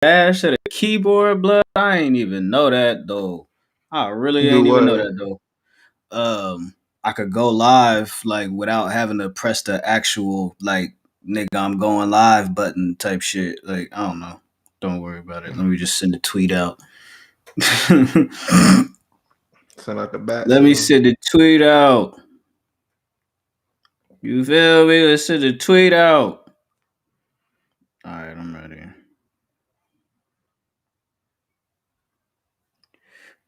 dash to the keyboard, blood. I ain't even know that though. I really Do ain't even know what? that though. I could go live like without having to press the actual like nigga I'm going live button type shit. Like I don't know. Don't worry about it. Let me just send a tweet out. Sound like the bat Let me signal. send the tweet out. You feel me? Let's send the tweet out. All right, I'm ready.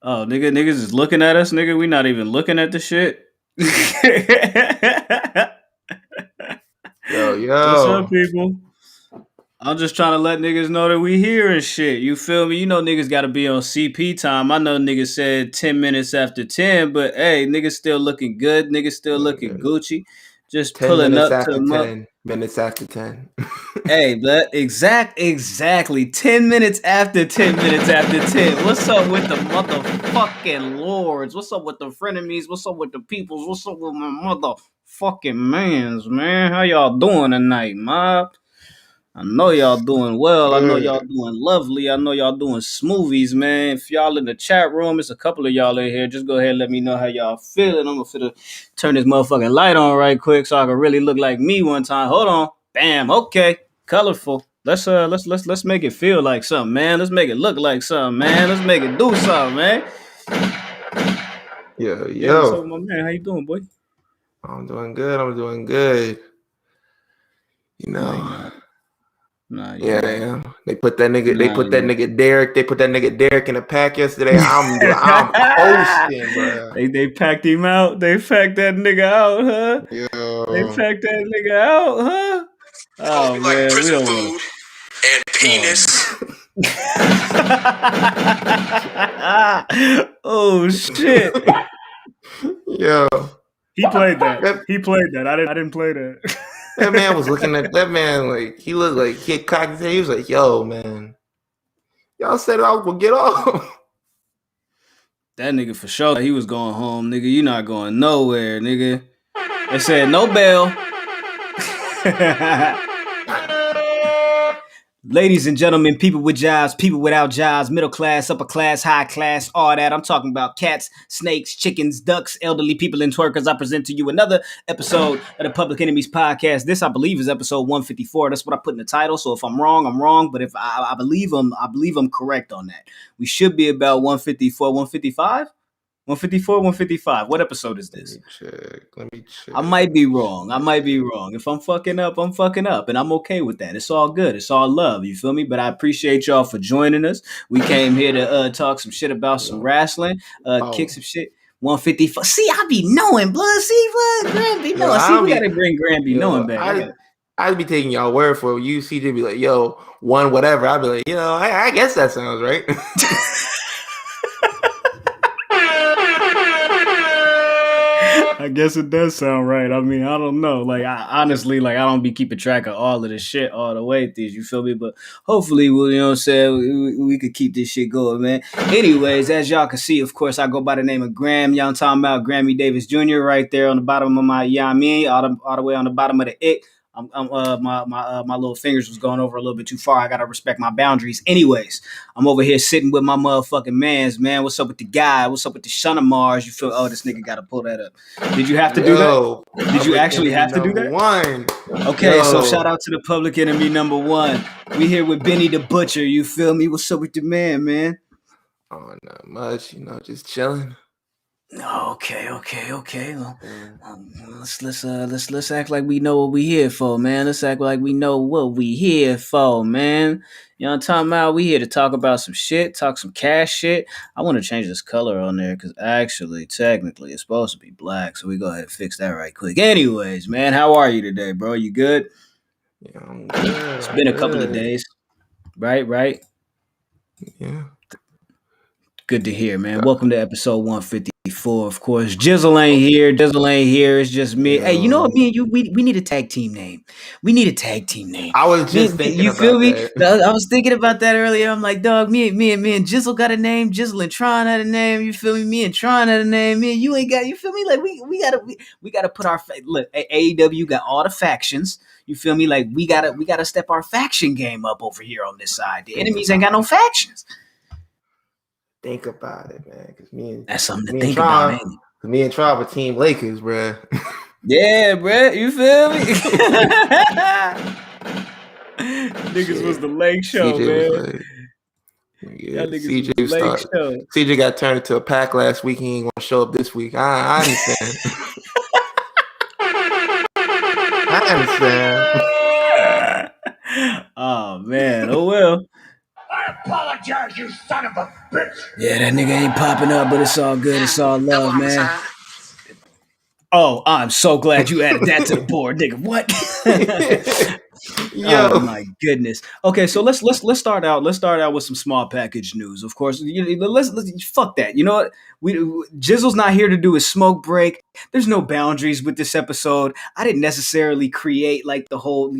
Oh, niggas is looking at us, nigga. We not even looking at the shit. What's up, Yo. people? I'm just trying to let niggas know that we here and shit. You feel me? You know niggas got to be on CP time. I know niggas said 10 minutes after 10, but hey, niggas still looking good. Niggas still looking Nigga, Gucci. Just 10 pulling minutes up to after them up. 10. Minutes after 10. Hey, but exactly 10 minutes after 10 minutes after 10. What's up with the motherfucking lords? What's up with the frenemies? What's up with the peoples? What's up with my motherfucking mans, man? How y'all doing tonight, mob? I know y'all doing well. I know y'all Good. doing lovely. I know y'all doing smoothies, man. If y'all in the chat room, it's a couple of y'all in here. Just go ahead and let me know how y'all feeling. I'm gonna turn this motherfucking light on right quick so I can really look like me one time. Hold on. Bam. Okay. Colorful. Let's make it feel like something, man. Let's make it look like something, man. Let's make it do something, man. Yeah, what's up with Yo. my man? How you doing, boy? I'm doing good. I'm doing good. You No, you know. not. Nah, you Yeah, not. yeah. They put that nigga. They Nah, put you that not. nigga Derek. They put that nigga Derek in the pack yesterday. I'm posting, bro. They packed him out. They packed that nigga out, huh? They Yo. packed that nigga out, huh? Oh, Oh we like man, we prison don't want food and penis. Oh shit! Yo. He played that. That, He played that. I didn't play that. that man was looking at that man like he looked like he had cocked his head. He was like, yo, man. Y'all said I was gonna get off. That nigga for sure. He was going home, nigga. You not going nowhere, nigga. They said no bail. Ladies and gentlemen, people with jobs, people without jobs, middle class, upper class, high class, all that. I'm talking about cats, snakes, chickens, ducks, elderly people, and twerkers. I present to you another episode of the Public Enemies Podcast. This, I believe, is episode 154. That's what I put in the title. So if I'm wrong, I'm wrong. But if I believe I'm correct on that. We should be about 154, 155? 154, 155. What episode is Let this? me check. Let me check. I might be wrong. I might be wrong. If I'm fucking up, I'm fucking up. And I'm okay with that. It's all good. It's all love. You feel me? But I appreciate y'all for joining us. We came here to talk some shit about some No. wrestling, kick Oh. some shit. 154. See, I be knowing, blood. See, blood. Graham be Yo, knowing. I See, don't we got be to bring Graham be knowing yo, back. I'd be taking y'all word for it. You see they be like, yo, one whatever. I'd be like, I guess that sounds right. I guess it does sound right. I mean, I don't know. Like, I honestly, like, I don't be keeping track of all of this shit all the way through. You feel me? But hopefully, you know what I'm saying, we could keep this shit going, man. Anyways, as y'all can see, of course, I go by the name of Graham. Y'all talking about Grammy Davis Jr. right there on the bottom of my, yeah, I mean, all the way on the bottom of the it. My little fingers was going over a little bit too far. I gotta respect my boundaries. Anyways, I'm over here sitting with my motherfucking mans, man. What's up with the guy? What's up with the son of Mars? You feel? Oh, this nigga gotta pull that up. Did you have to do that? Yo, Did you public actually enemy have to do number that? one. Okay, so shout Yo. out to the public enemy number one. We here with Benny the Butcher. You feel me? What's up with the man? Oh, not much, just chilling. Okay. Well, Yeah. let's act like we know what we here for, man. Let's act like we know what we here for, man. You know what I'm talking about? We here to talk about some shit, talk some cash shit. I want to change this color on there because actually, technically, it's supposed to be black. So we go ahead and fix that right quick. Anyways, man, how are you today, bro? You good? Yeah, I'm good. It's I'm been a couple of good. days, right? Yeah. Good to hear, man. Welcome to episode 154. 4, of course. Jizzle ain't here. It's just me. Hey, you know what? Me and you, we need a tag team name. We need a tag team name. I was just thinking You feel about me? that. I was thinking about that earlier. I'm like, dog, me and Jizzle got a name. Jizzle and Tron had a name. You feel me? Me and Tron had a name. Me and you ain't got. You feel me? Like we gotta put our look. AEW got all the factions. You feel me? Like we gotta step our faction game up over here on this side. The enemies ain't got no factions. Think about it, man. Because That's something to me and think about, Tron, ain't it? me and Tron were Team Lakers, bruh. Yeah, bro. You feel me? Niggas Shit. was the Lake Show, CJ was man. like, yeah, Y'all niggas CJ was the Lake started. Show. CJ got turned into a pack last week. He ain't gonna show up this week. I understand. I understand. Oh man. Oh well. I apologize, you son of a bitch. Yeah, that nigga ain't popping up, but it's all good. It's all love, man. Oh, I'm so glad you added that to the board, nigga. What? Yo, Oh my goodness. Okay, so let's start out. Let's start out with some small package news. Of course, let's fuck that. You know what? Jizzle's not here to do a smoke break. There's no boundaries with this episode. I didn't necessarily create like the whole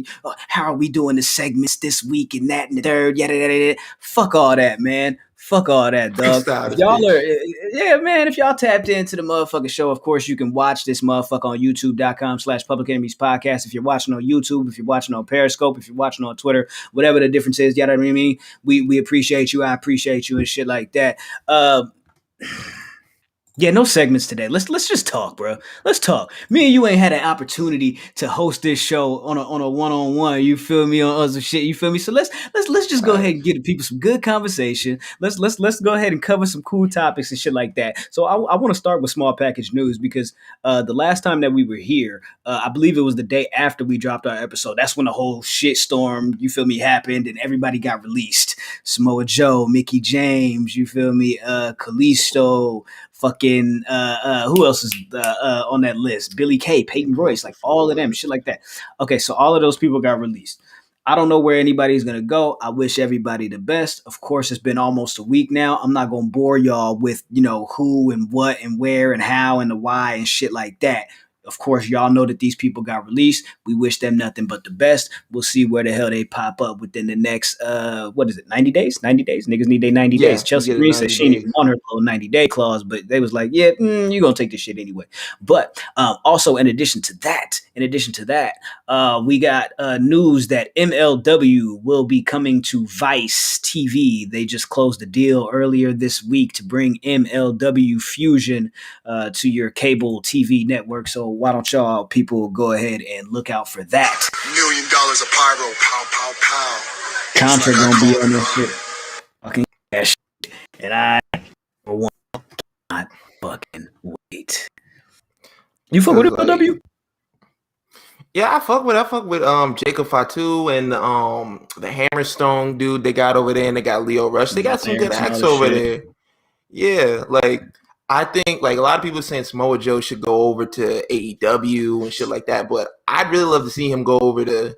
how are we doing the segments this week and that and the third. Yada yada yada. Fuck all that, man. Fuck all that, dog. freestyle If this y'all bitch. are, yeah, man, if y'all tapped into the motherfucking show, of course, you can watch this motherfucker on youtube.com/Public Enemies Podcast. If you're watching on YouTube, if you're watching on Periscope, if you're watching on Twitter, whatever the difference is, you know what I mean? We appreciate you. I appreciate you and shit like that. Yeah, no segments today. Let's just talk, bro. Let's talk. Me and you ain't had an opportunity to host this show on a one-on-one. You feel me on other shit. You feel me? So let's just go ahead and give the people some good conversation. Let's go ahead and cover some cool topics and shit like that. So I want to start with small package news because the last time that we were here, I believe it was the day after we dropped our episode. That's when the whole shit storm, you feel me, happened and everybody got released. Samoa Joe, Mickey James, you feel me, Kalisto, fucking who else is on that list? Billy Kay, Peyton Royce, like all of them, shit like that. Okay, so all of those people got released. I don't know where anybody's gonna go. I wish everybody the best. Of course, it's been almost a week now. I'm not gonna bore y'all with who and what and where and how and the why and shit like that. Of course, y'all know that these people got released. We wish them nothing but the best. We'll see where the hell they pop up within the next, 90 days? 90 days? Niggas need their 90 days. Yeah, you Chelsea get a Green said 90 she didn't days. even want her little 90-day clause, but they was like, yeah, you're going to take this shit anyway. But also, in addition to that, we got news that MLW will be coming to Vice TV. They just closed a deal earlier this week to bring MLW Fusion to your cable TV network. So why don't y'all people go ahead and look out for that? $1 million a pyro, pow, pow, pow. Contra Just like I gonna be call on it, this shit. Fucking that shit. And I, for one, cannot fucking wait. You fuck with Cause like, MLW? yeah, I fuck with Jacob Fatu and the Hammerstone dude they got over there, and they got Leo Rush. They got some good acts over there. Yeah, like I think like a lot of people saying Samoa Joe should go over to AEW and shit like that, but I'd really love to see him go over to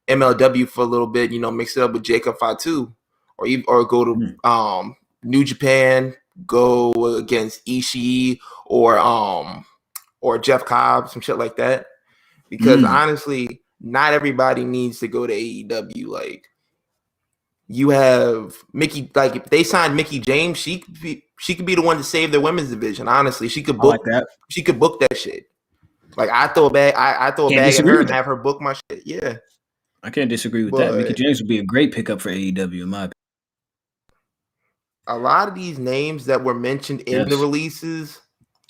MLW for a little bit. Mix it up with Jacob Fatu, or go to New Japan, go against Ishii or Jeff Cobb, some shit like that. Because honestly, not everybody needs to go to AEW. Like, you have Mickey. Like, if they signed Mickey James, she could be the one to save their women's division. Honestly, she could book. Like that. She could book that shit. Like, I throw a bag. I throw a bag at her and have her book my shit. Yeah, I can't disagree with that. Mickey James would be a great pickup for AEW in my opinion. A lot of these names that were mentioned in the releases,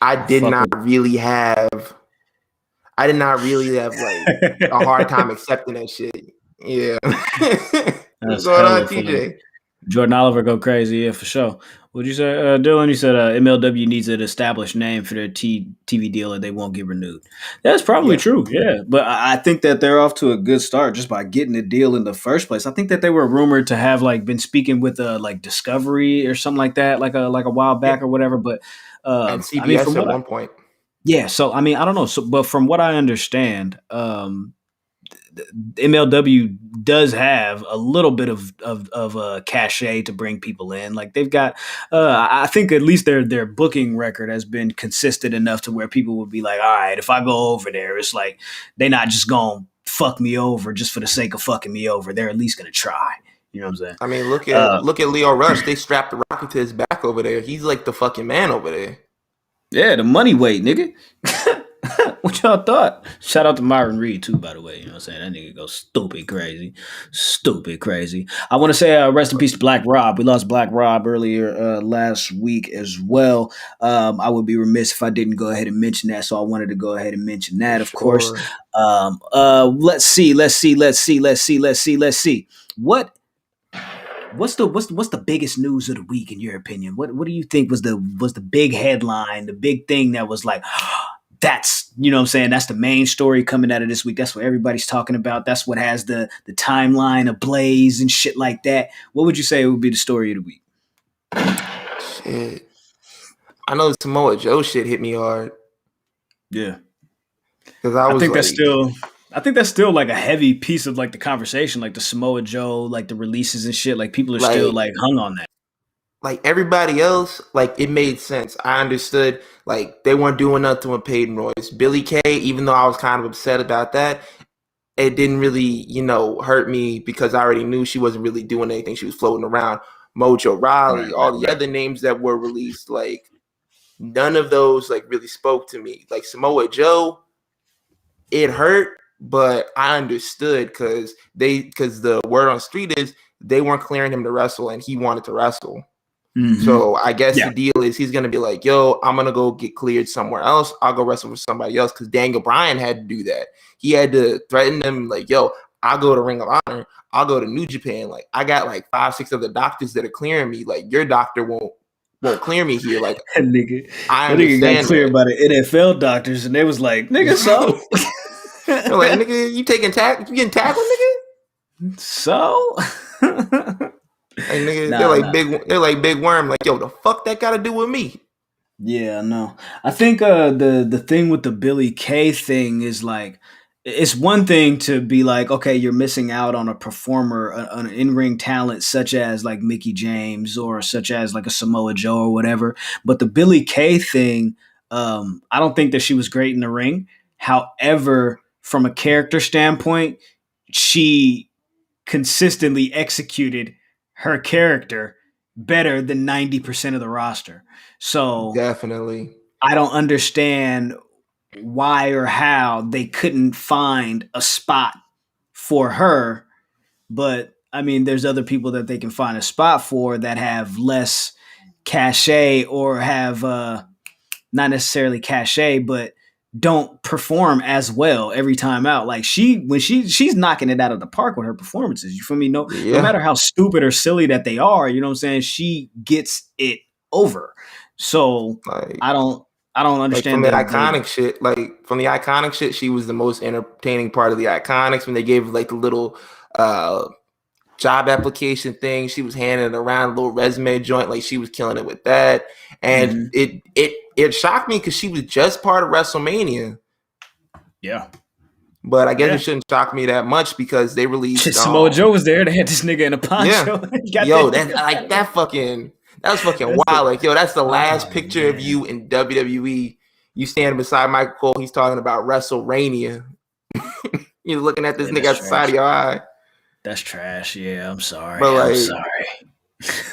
I did not really have like a hard time accepting that shit. Yeah. What's going on, TJ? Jordan Oliver go crazy, yeah, for sure. What'd you say, Dylan? You said MLW needs an established name for their TV deal, or they won't get renewed. That's probably true, yeah. But I think that they're off to a good start just by getting the deal in the first place. I think that they were rumored to have been speaking with like Discovery or something like that, like a while back or whatever. But and CBS at one point. Yeah, so I mean, I don't know. So, but from what I understand, MLW does have a little bit of cachet to bring people in. Like they've got, I think at least their booking record has been consistent enough to where people would be like, all right, if I go over there, it's like they're not just gonna fuck me over just for the sake of fucking me over. They're at least gonna try. You know what I'm saying? I mean, look at Leo Rush. They strapped the rocket to his back over there. He's like the fucking man over there. Yeah, the money weight, nigga. What y'all thought? Shout out to Myron Reed too, by the way. You know what I'm saying? That nigga goes stupid crazy. Stupid crazy. I want to say rest in peace to Black Rob. We lost Black Rob earlier last week as well. I would be remiss if I didn't go ahead and mention that, so I wanted to go ahead and mention that, of course. Let's see. What's the biggest news of the week in your opinion? What do you think was the big headline, the big thing that was like that's, you know what I'm saying, that's the main story coming out of this week. That's what everybody's talking about. That's what has the timeline ablaze and shit like that. What would you say would be the story of the week? Shit. I know Samoa Joe shit hit me hard. Yeah. Because I think that's still like a heavy piece of like the conversation, like the Samoa Joe, like the releases and shit. Like people are still like hung on that. Like everybody else, like it made sense. I understood, like they weren't doing nothing with Peyton Royce. Billie Kay, even though I was kind of upset about that, it didn't really, hurt me because I already knew she wasn't really doing anything. She was floating around. Mojo Rawley, all the other names that were released, like none of those like really spoke to me. Like Samoa Joe, it hurt, but I understood because the word on the street is they weren't clearing him to wrestle and he wanted to wrestle. Mm-hmm. So I guess the deal is he's going to be like, yo, I'm going to go get cleared somewhere else. I'll go wrestle for somebody else because Daniel Bryan had to do that. He had to threaten them like, yo, I'll go to Ring of Honor. I'll go to New Japan. Like I got like 5-6 other doctors that are clearing me. Like your doctor won't clear me here. Like that nigga got cleared by the NFL doctors and they was like, nigga, so? They're like, nigga, you getting tackled, nigga? So? Like, nigga, they're like big worm. Like, yo, the fuck that got to do with me? Yeah, no. I think the thing with the Billie Kay thing is like, it's one thing to be like, okay, you're missing out on a performer, an in-ring talent such as like Mickie James or such as like a Samoa Joe or whatever. But the Billie Kay thing, I don't think that she was great in the ring. However, from a character standpoint, she consistently executed her character better than 90% of the roster. So definitely, I don't understand why or how they couldn't find a spot for her. But I mean, there's other people that they can find a spot for that have less cachet or have not necessarily cachet, but don't perform as well every time out. Like she's knocking it out of the park with her performances. You feel me? No matter how stupid or silly that they are, you know what I'm saying? She gets it over. So like, I don't understand like from the iconic shit, she was the most entertaining part of the Iconics when they gave like the little job application thing. She was handing it around, a little resume joint, like she was killing it with that. And it shocked me because she was just part of WrestleMania. Yeah. But I guess it shouldn't shock me that much because they released Samoa Joe was there. They had this nigga in a poncho. Yeah. Yo, that was fucking wild. Like, yo, that's the last picture of you in WWE. You standing beside Michael Cole. He's talking about WrestleMania. You're looking at this nigga at the side of your eye. That's trash. Yeah, I'm sorry. But like, I'm sorry.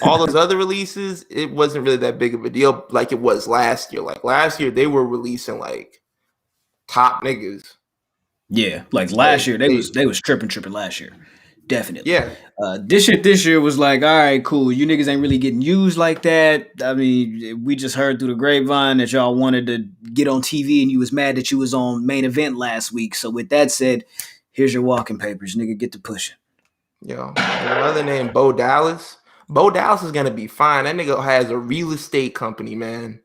all those other releases, it wasn't really that big of a deal like it was last year. Like last year, they were releasing like top niggas. Yeah, like last year they was tripping last year. Definitely. Yeah. This year was like, all right, cool. You niggas ain't really getting used like that. I mean, we just heard through the grapevine that y'all wanted to get on TV and you was mad that you was on Main Event last week. So with that said, here's your walking papers, nigga. Get to pushing. Yo, another name, Bo Dallas. Bo Dallas is gonna be fine. That nigga has a real estate company, man.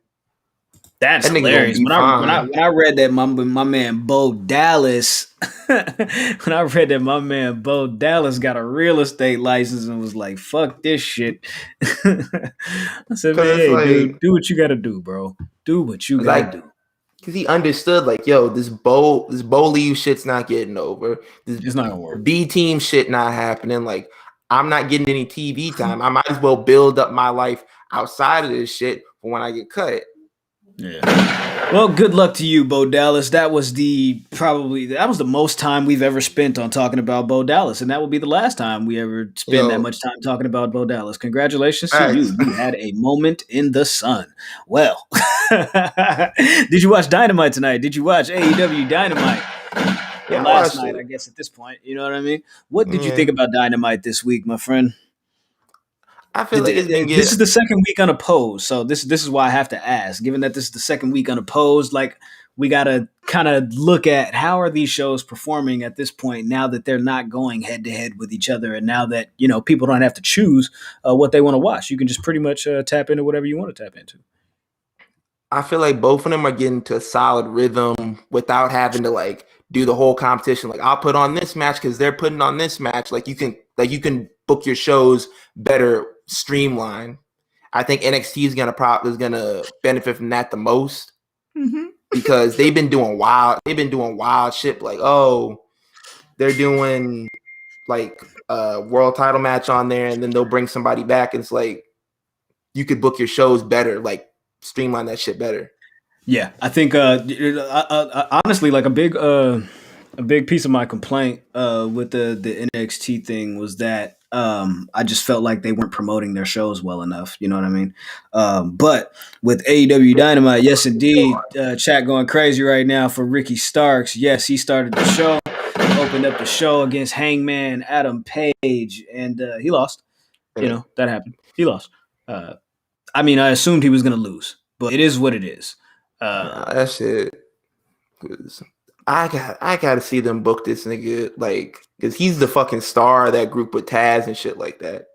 That's hilarious. When I read that my man Bo Dallas, when I read that my man Bo Dallas got a real estate license and was like, "Fuck this shit," I said, "Man, hey, dude, do what you gotta do, bro. Do what you gotta do." because he understood, like, yo, this Bo Leave shit's not getting over. This It's not gonna work. B team shit not happening. Like, I'm not getting any TV time. I might as well build up my life outside of this shit for when I get cut. Yeah. Well, good luck to you, Bo Dallas. That was the most time we've ever spent on talking about Bo Dallas, and that will be the last time we ever spend that much time talking about Bo Dallas. Congratulations to you. You had a moment in the sun. Well, did you watch Dynamite tonight? Did you watch AEW Dynamite? Yeah, last night, I guess, at this point. You know what I mean? What did you think about Dynamite this week, my friend? I feel like this is the second week unopposed, so this is why I have to ask. Given that this is the second week unopposed, like, we gotta kind of look at how are these shows performing at this point now that they're not going head to head with each other, and now that people don't have to choose what they want to watch. You can just pretty much tap into whatever you want to tap into. I feel like both of them are getting to a solid rhythm without having to like do the whole competition. Like, I'll put on this match because they're putting on this match. Like, you can book your shows better, streamline. I think NXT is gonna benefit from that the most, because they've been doing wild shit. Like, they're doing like a world title match on there, and then they'll bring somebody back, and it's like you could book your shows better, like streamline that shit better. Yeah, I think honestly, like, a big piece of my complaint with the NXT thing was that I just felt like they weren't promoting their shows well enough. You know what I mean? But with AEW Dynamite, yes, indeed, chat going crazy right now for Ricky Starks. Yes, he started the show, opened up the show against Hangman Adam Page, and he lost. That happened. He lost. I mean, I assumed he was going to lose, but it is what it is. That shit. I gotta see them book this nigga, like, because he's the fucking star of that group with Taz and shit like that.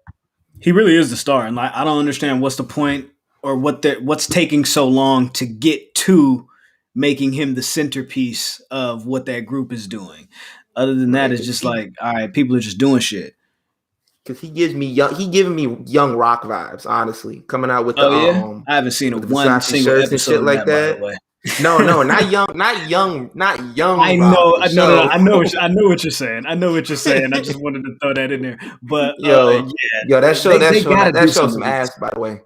He really is the star, and like, I don't understand what's the point or what's taking so long to get to making him the centerpiece of what that group is doing. Other than that, it's just like, all right, people are just doing shit. Because he giving me young Rock vibes, honestly. Coming out with I haven't seen one single episode and shit like that. By the way. No, not young. I know, I know what you're saying. I just wanted to throw that in there. But yo, that show some ass, by the way.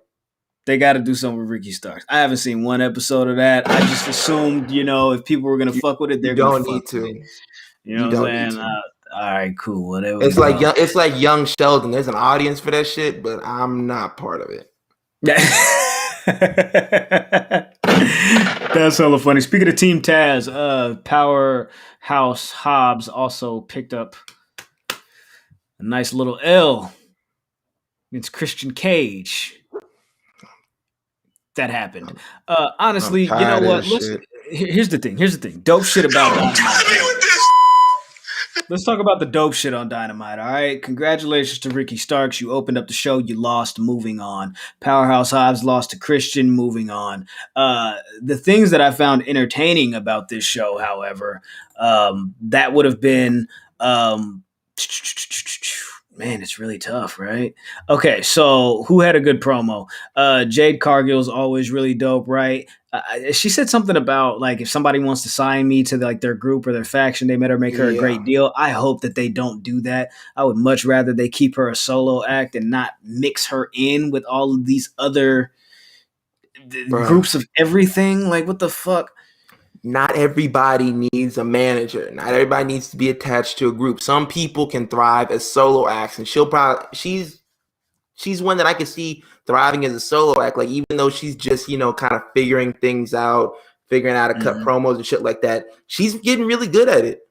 They got to do something with Ricky Starks. I haven't seen one episode of that. I just assumed, if people were gonna fuck with it, they're gonna fuck with it. You know what I'm saying? All right, cool, whatever. It's like young Sheldon. There's an audience for that shit, but I'm not part of it. That's hella funny. Speaking of Team Taz, Powerhouse Hobbs also picked up a nice little L against Christian Cage. That happened. Honestly, you know what? Here's the thing. Dope shit about Dynamite. Let's talk about the dope shit on Dynamite, all right? Congratulations to Ricky Starks. You opened up the show. You lost. Moving on. Powerhouse Hobbs lost to Christian. Moving on. The things that I found entertaining about this show, however, that would have been... man, it's really tough, right? Okay, so who had a good promo? Jade Cargill's always really dope, right? She said something about, like, if somebody wants to sign me to their group or their faction, they better make her a great deal. I hope that they don't do that. I would much rather they keep her a solo act and not mix her in with all of these other groups of everything. Like, what the fuck? Not everybody needs a manager. Not everybody needs to be attached to a group. Some people can thrive as solo acts, and she's one that I could see thriving as a solo act. Like, even though she's just, kind of figuring things out, figuring out how to cut promos and shit like that, she's getting really good at it.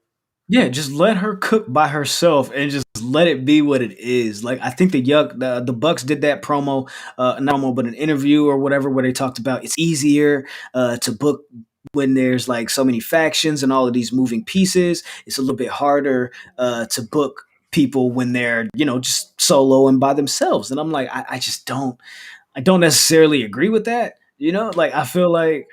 Yeah, just let her cook by herself and just let it be what it is. Like, I think the Bucks did that promo, not promo, but an interview or whatever, where they talked about it's easier to book when there's like so many factions and all of these moving pieces. It's a little bit harder to book people when they're, just solo and by themselves. And I'm like, I don't necessarily agree with that. Like, I feel like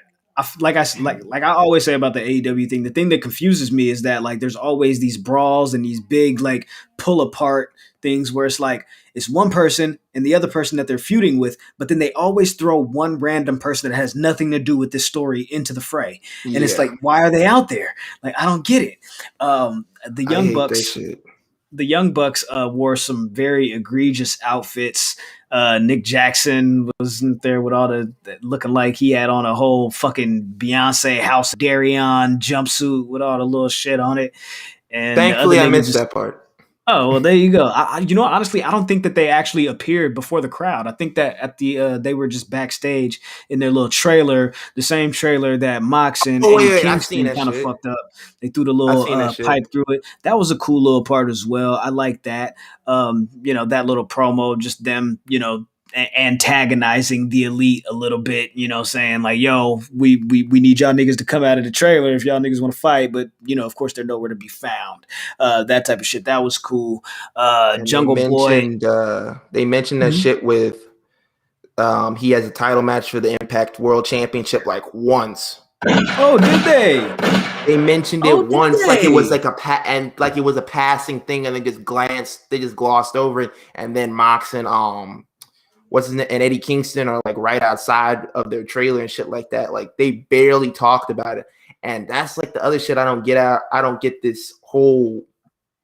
like I always say about the AEW thing, the thing that confuses me is that like there's always these brawls and these big like pull apart things where it's like it's one person and the other person that they're feuding with, but then they always throw one random person that has nothing to do with this story into the fray. And it's like, why are they out there? Like, I don't get it. The Young Bucks, the Young Bucks wore some very egregious outfits. Nick Jackson wasn't there with all the looking like he had on a whole fucking Beyonce House Darion jumpsuit with all the little shit on it. And thankfully, I missed that part. Oh, well, there you go. You know, honestly, I don't think that they actually appeared before the crowd. I think that at the they were just backstage in their little trailer, the same trailer that Mox and Eddie Kingston kind of fucked up. They threw the little pipe through it. That was a cool little part as well. I like that. You know, that little promo, just them, you know, antagonizing the Elite a little bit, you know, saying like, yo, we need y'all niggas to come out of the trailer if y'all niggas want to fight, but you know, of course they're nowhere to be found. That type of shit. That was cool. Jungle Boy. They mentioned that shit with he has a title match for the Impact World Championship like once. Oh, did they? They mentioned it once, like it was like like it was a passing thing, and they just glossed over it, and then Mox and and Eddie Kingston are like right outside of their trailer and shit like that. Like they barely talked about it. And that's like the other shit I don't get out. I don't get this whole,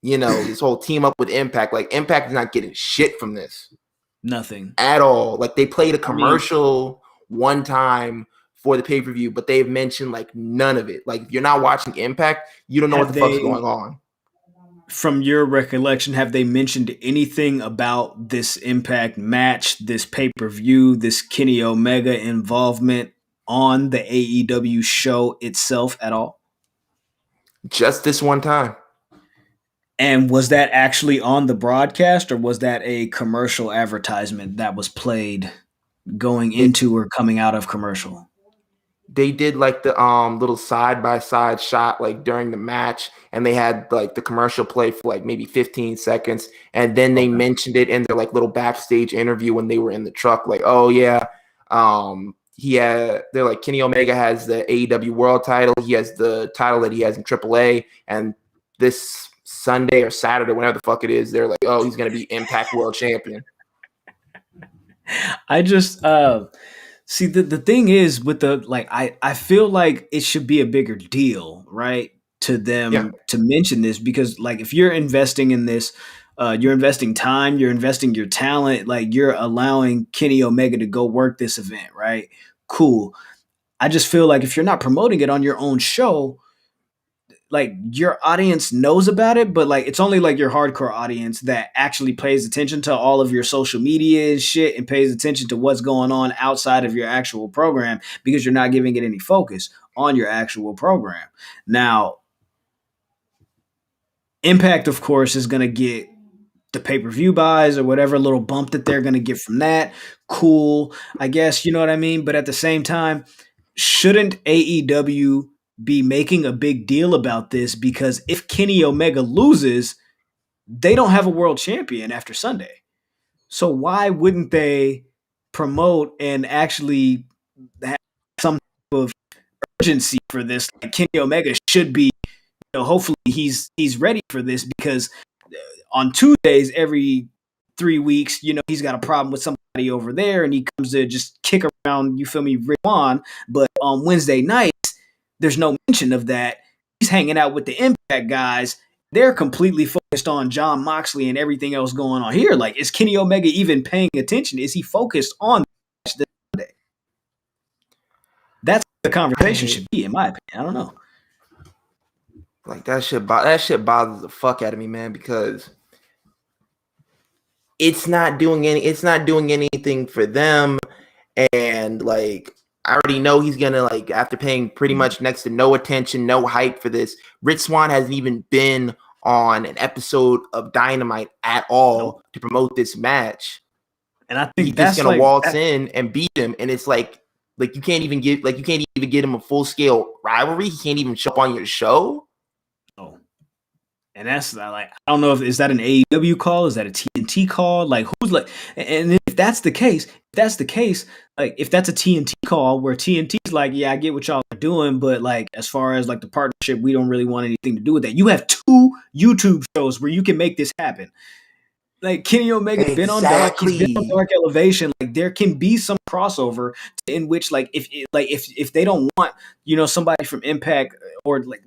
you know, this whole team up with Impact. Like Impact is not getting shit from this. Nothing. At all. Like they played a commercial one time for the pay-per-view, but they've mentioned like none of it. Like if you're not watching Impact, you don't know what the fuck's going on. From your recollection, have they mentioned anything about this Impact match, this pay-per-view, this Kenny Omega involvement on the AEW show itself at all? Just this one time. And was that actually on the broadcast, or was that a commercial advertisement that was played going into or coming out of commercial? They did like the little side-by-side shot like during the match, and they had like the commercial play for like maybe 15 seconds, and then they mentioned it in their like little backstage interview when they were in the truck, like, oh yeah, they're like, Kenny Omega has the AEW World title, he has the title that he has in AAA, and this Sunday or Saturday, whenever the fuck it is, they're like, oh, he's gonna be Impact World Champion. I just see, the thing is with the, like, I feel like it should be a bigger deal, right, to them to mention this, because like if you're investing in this, you're investing time, you're investing your talent, like you're allowing Kenny Omega to go work this event, right? Cool. I just feel like if you're not promoting it on your own show, like your audience knows about it, but like it's only like your hardcore audience that actually pays attention to all of your social media and shit and pays attention to what's going on outside of your actual program, because you're not giving it any focus on your actual program. Now, Impact, of course, is going to get the pay-per-view buys or whatever little bump that they're going to get from that. Cool, I guess, you know what I mean? But at the same time, shouldn't AEW be making a big deal about this? Because if Kenny Omega loses, they don't have a world champion after Sunday. So why wouldn't they promote and actually have some type of urgency for this? Like Kenny Omega should be, you know, hopefully he's ready for this, because on Tuesdays every 3 weeks, you know, he's got a problem with somebody over there and he comes to just kick around, you feel me, Rick on. But on Wednesday nights, there's no mention of that. He's hanging out with the Impact guys. They're completely focused on Jon Moxley and everything else going on here. Like, is Kenny Omega even paying attention? Is he focused on this Sunday? That's what the conversation should be, in my opinion. I don't know. Like that shit bothers the fuck out of me, man, because it's not doing anything for them. And like, I already know he's gonna, like, after paying pretty much next to no attention, no hype for this. Rich Swann hasn't even been on an episode of Dynamite at all to promote this match. And I think he's just gonna waltz in and beat him, and it's like you can't even get him a full scale rivalry. He can't even show up on your show. Oh. And that's like, I don't know if is that an AEW call, is that a TNT call? Like who's like, and if that's the case, like if that's a TNT call where TNT's like, yeah, I get what y'all are doing, but like as far as like the partnership, we don't really want anything to do with that. You have 2 YouTube shows where you can make this happen. Like Kenny Omega's been on Dark, he's been on Dark Elevation. Like there can be some crossover in which, like if they don't want somebody from Impact or like,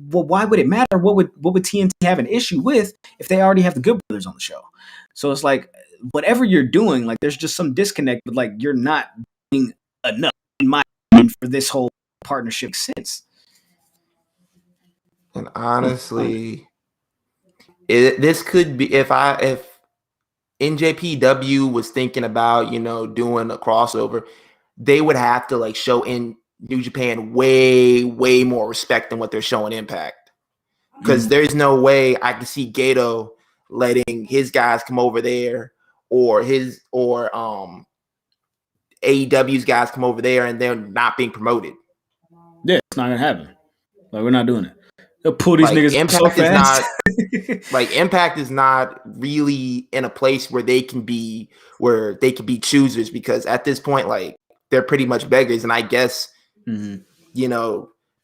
well, why would it matter? What would TNT have an issue with if they already have the Good Brothers on the show? So it's like whatever you're doing, like there's just some disconnect, but like you're not doing enough in my opinion for this whole partnership sense. And honestly, this could be if NJPW was thinking about doing a crossover, they would have to like show in New Japan way more respect than what they're showing Impact, because there's no way I can see Gato letting his guys come over there or AEW's guys come over there and they're not being promoted. Yeah, it's not gonna happen. Like we're not doing it. They'll pull these niggas Impact so fast. Impact is not really in a place where they can be choosers, because at this point, like they're pretty much beggars. And I guess Don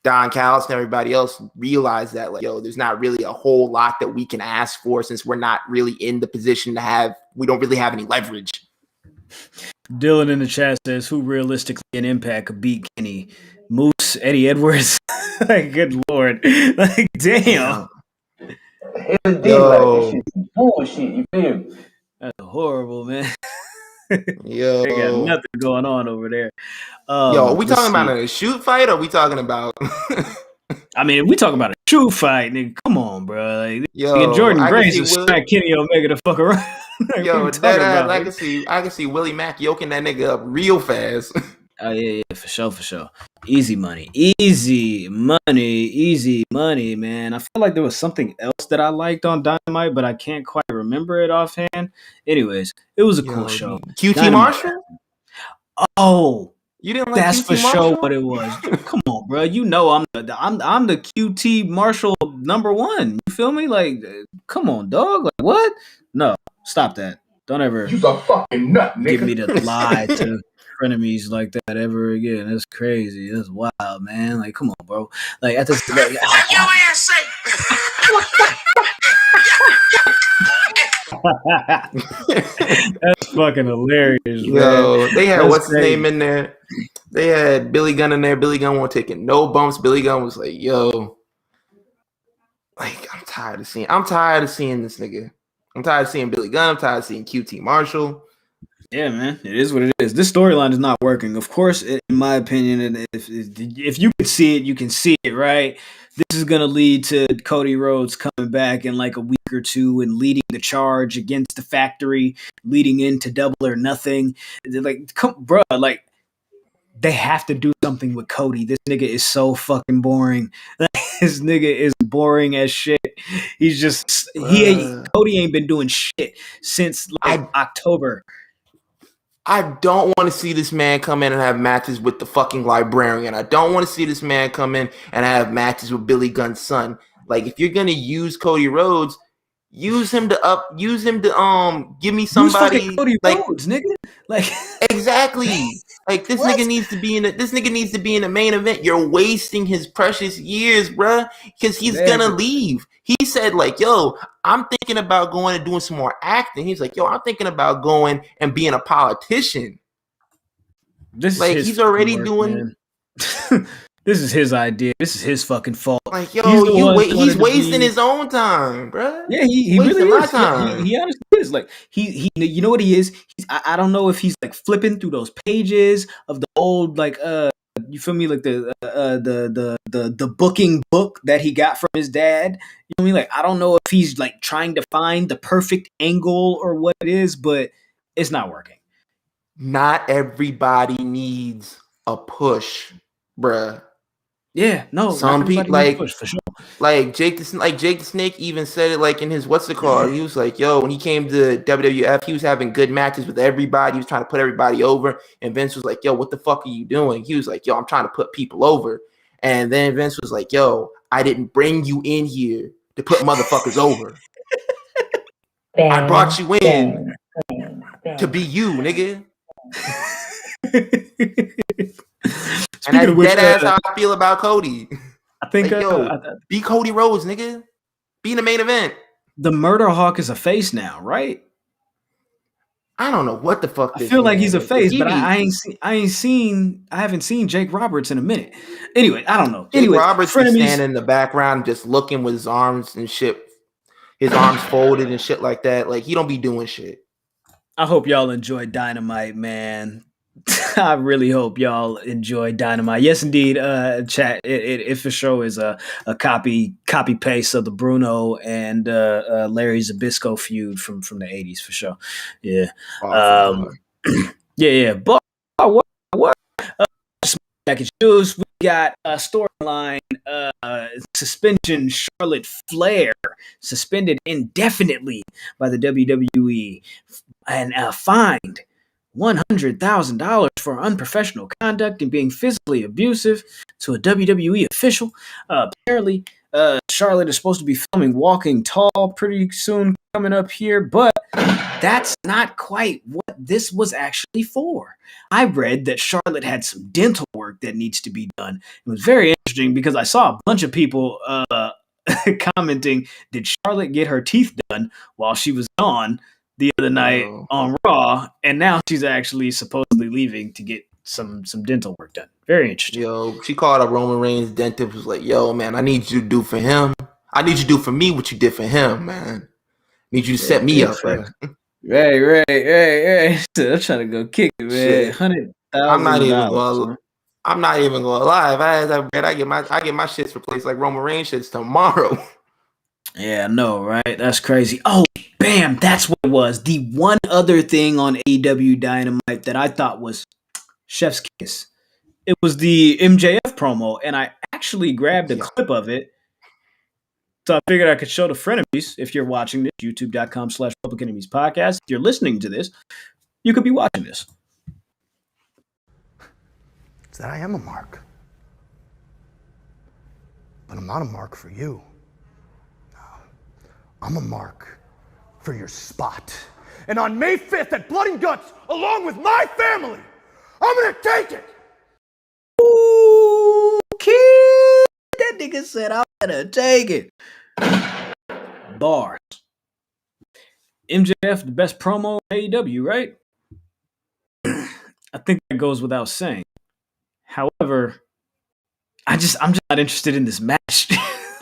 Callis and everybody else realize that there's not really a whole lot that we can ask for, since we're not really in the position we don't really have any leverage. Dylan in the chat says, who realistically in Impact could beat Kenny? Moose, Eddie Edwards? Like, good Lord. Like, damn. Yo. Bullshit, you feel me? That's horrible, man. Yo. They got nothing going on over there. Yo, are we talking about a shoot fight, or are we talking about... I mean, if we talking about a shoot fight, nigga, come on, bro. Like, yo, Jordan Grace was smack Kenny Omega to fuck around. Like, yo, I can see Willie Mack yoking that nigga up real fast. Oh yeah, for sure. Easy money, man. I feel like there was something else that I liked on Dynamite, but I can't quite remember it offhand. Anyways, it was a cool show. QT Dynamite. Marshall? Oh, you didn't like that's QT for Marshall? sure what it was. Come on, bro. You know I'm the QT Marshall #1. You feel me? Like, come on, dog. Like, what? No, stop that. Don't ever You's a fucking nut, nigga. Give me the lie to frenemies like that ever again. That's crazy. That's wild, man. Like, come on, bro. Like, at this, like, your ass that's fucking hilarious. Yo, man. They had That's what's crazy. his name in there? They had Billy Gunn in there. Billy Gunn wasn't taking no bumps. Billy Gunn was like, yo, like I'm tired of seeing this nigga. I'm tired of seeing Billy Gunn. I'm tired of seeing QT Marshall. Yeah, man, it is what it is. This storyline is not working. Of course, in my opinion, and if you can see it, you can see it, right? This is going to lead to Cody Rhodes coming back in like a week or two and leading the charge against the Factory, leading into Double or Nothing. Like, bro, like, they have to do something with Cody. This nigga is so fucking boring. This nigga is boring as shit. He's just Cody ain't been doing shit since like October. I don't want to see this man come in and have matches with the fucking Librarian. I don't want to see this man come in and have matches with Billy Gunn's son. Like, if you're gonna use Cody Rhodes, use him to give me somebody Cody Rhodes, nigga. Like, exactly. Like, this nigga needs to be in the main event. You're wasting his precious years, bruh, because he's gonna leave. He said, like, yo, I'm thinking about going and doing some more acting. He's like, yo, I'm thinking about going and being a politician. He's already doing. This is his idea. This is his fucking fault. Like, yo, he's wasting his own time, bro. Yeah, he really is. He honestly is. Like, he you know what he is? I don't know if he's like flipping through those pages of the old like you feel me, like the booking book that he got from his dad. You know what I mean? Like, I don't know if he's like trying to find the perfect angle or what it is, but it's not working. Not everybody needs a push, bruh. Yeah, no. Some people like push, for sure. Like Jake the Snake even said it like in his what's it called? He was like, yo, when he came to WWF, he was having good matches with everybody. He was trying to put everybody over. And Vince was like, yo, what the fuck are you doing? He was like, yo, I'm trying to put people over. And then Vince was like, yo, I didn't bring you in here to put motherfuckers over. I brought you in to be you, nigga. And that's dead ass how I feel about Cody. I think, like, be Cody Rhodes, nigga. Be in the main event. The Murder Hawk is a face now, right? I don't know what the fuck. I feel like he's a face, but I haven't seen Jake Roberts in a minute. Anyway, I don't know. Jake Roberts is standing in the background, just looking with his arms and shit, his arms folded and shit like that. Like, he don't be doing shit. I hope y'all enjoyed Dynamite, man. I really hope y'all enjoy Dynamite. Yes, indeed. Chat. It for sure is a copy paste of the Bruno and Larry Zbyszko feud from the 80s for sure. Yeah. Yeah. But what? Package news. We got a storyline. Suspension. Charlotte Flair suspended indefinitely by the WWE and fined $100,000 for unprofessional conduct and being physically abusive to a WWE official. Apparently, Charlotte is supposed to be filming Walking Tall pretty soon coming up here, but that's not quite what this was actually for. I read that Charlotte had some dental work that needs to be done. It was very interesting because I saw a bunch of people commenting, did Charlotte get her teeth done while she was gone the other night on Raw, and now she's actually supposedly leaving to get some dental work done. Very interesting. Yo, she called up Roman Reigns' dentist, was like, yo, man, I need you to do for him. I need you to do for me what you did for him, man. I need you to set me up, man. Right. I'm trying to go kick it, man. $100,000. I'm not even gonna lie. If I had that bread, I get my shits replaced like Roman Reigns shits tomorrow. Yeah, I know, right? That's crazy. Oh, bam, that's what it was. The one other thing on AEW Dynamite that I thought was chef's kiss. It was the MJF promo, and I actually grabbed a clip of it. So I figured I could show the frenemies. If you're watching this, youtube.com/Public Enemies Podcast. If you're listening to this, you could be watching this. It's that I am a mark. But I'm not a mark for you. I'm a mark for your spot. And on May 5th at Blood and Guts, along with my family, I'm gonna take it! Ooh, kid! That nigga said I'm gonna take it. Bars. MJF, the best promo in AEW, right? I think that goes without saying. However, I'm just not interested in this match.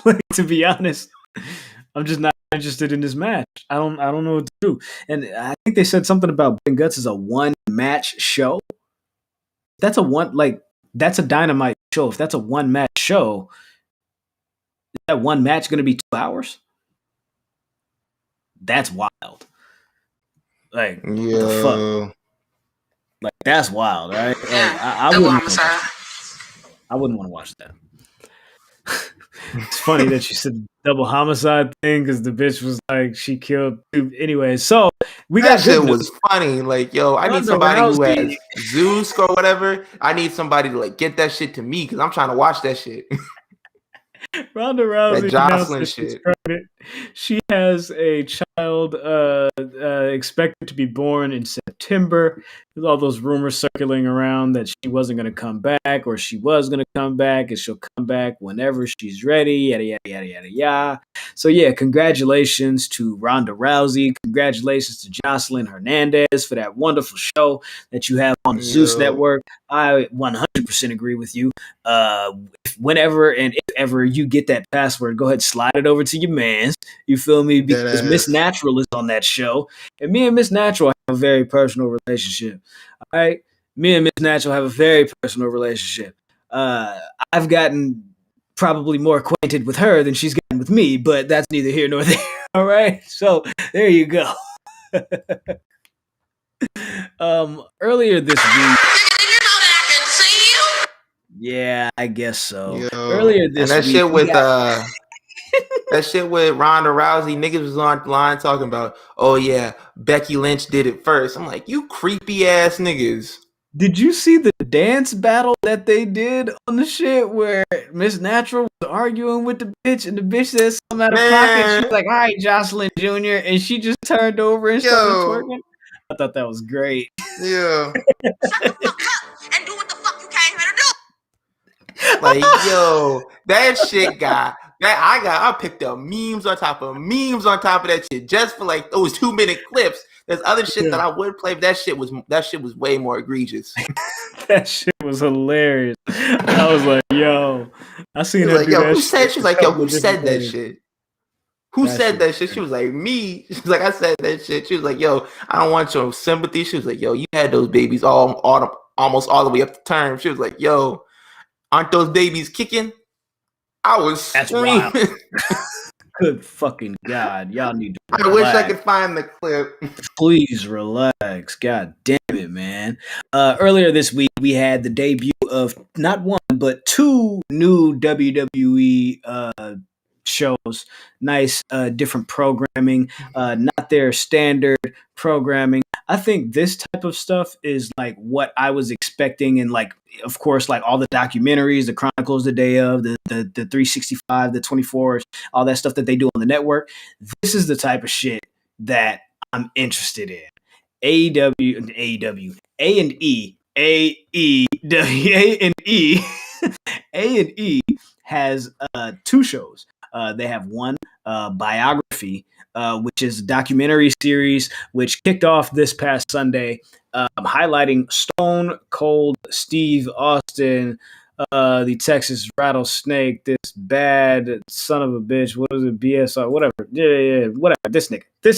Like, to be honest, I'm just not interested in this match. I don't know what to do. And I think they said something about Blood and Guts is a one match show. That's a Dynamite show. If that's a one match show, is that one match going to be 2 hours? That's wild. Like, what the fuck? Like, that's wild, right? Like, I wouldn't want to watch that. It's funny that you said double homicide thing because the bitch was like, she killed 2. Anyway, so we got that shit was funny. Like, yo, I need somebody who has Zeus or whatever. I need somebody to like get that shit to me because I'm trying to watch that shit. Ronda Rousey that Jocelyn shit. She has a child expected to be born in September. There's all those rumors circulating around that she wasn't going to come back, or she was going to come back, and she'll come back whenever she's ready. Yada yada yada yada yada. So yeah, congratulations to Ronda Rousey. Congratulations to Jocelyn Hernandez for that wonderful show that you have on the Zeus Network. I 100% agree with you. Whenever and if ever you get that password, go ahead and slide it over to your mans. You feel me? Because Miss Natural is on that show. And me and Miss Natural have a very personal relationship. All right? Me and Miss Natural have a very personal relationship. I've gotten probably more acquainted with her than she's gotten with me, but that's neither here nor there. All right? So there you go. Earlier this week. Yeah, I guess so. Yo, earlier this and that week, shit with that shit with Ronda Rousey, niggas was online talking about, oh yeah, Becky Lynch did it first. I'm like, you creepy ass niggas. Did you see the dance battle that they did on the shit where Miss Natural was arguing with the bitch and the bitch said something out of pocket? She was like, "All right, Jocelyn Jr." and she just turned over and started twerking. I thought that was great. Yeah. Shut the fuck up and do what the fuck you came here to do. Like, yo, that shit I picked up memes on top of that shit just for like those 2-minute clips. There's other shit that I would play, but that shit was way more egregious. That shit was hilarious. I was like, yo, I seen her like, do yo, that who shit. said? She was like, yo, who said that ways. shit? Who said that shit? She was like, me. She was like, I said that shit. She was like, yo, I don't want your sympathy. She was like, yo, you had those babies almost all the way up to term. She was like, yo, aren't those babies kicking? I was screaming. Good fucking God. Y'all need to relax. I wish I could find the clip. Please relax. God damn it, man. Earlier this week, we had the debut of not one, but 2 new WWE shows. Nice, different programming, not their standard programming. I think this type of stuff is like what I was expecting, and like, of course, like all the documentaries, the Chronicles, the Day of, the 365, the 24s, all that stuff that they do on the network. This is the type of shit that I'm interested in. AEW, A&E, A&E, A&E has 2 shows. They have one biography, which is a documentary series, which kicked off this past Sunday, highlighting Stone Cold Steve Austin, the Texas Rattlesnake, this bad son of a bitch. What is it? BSR, whatever. Yeah, whatever. This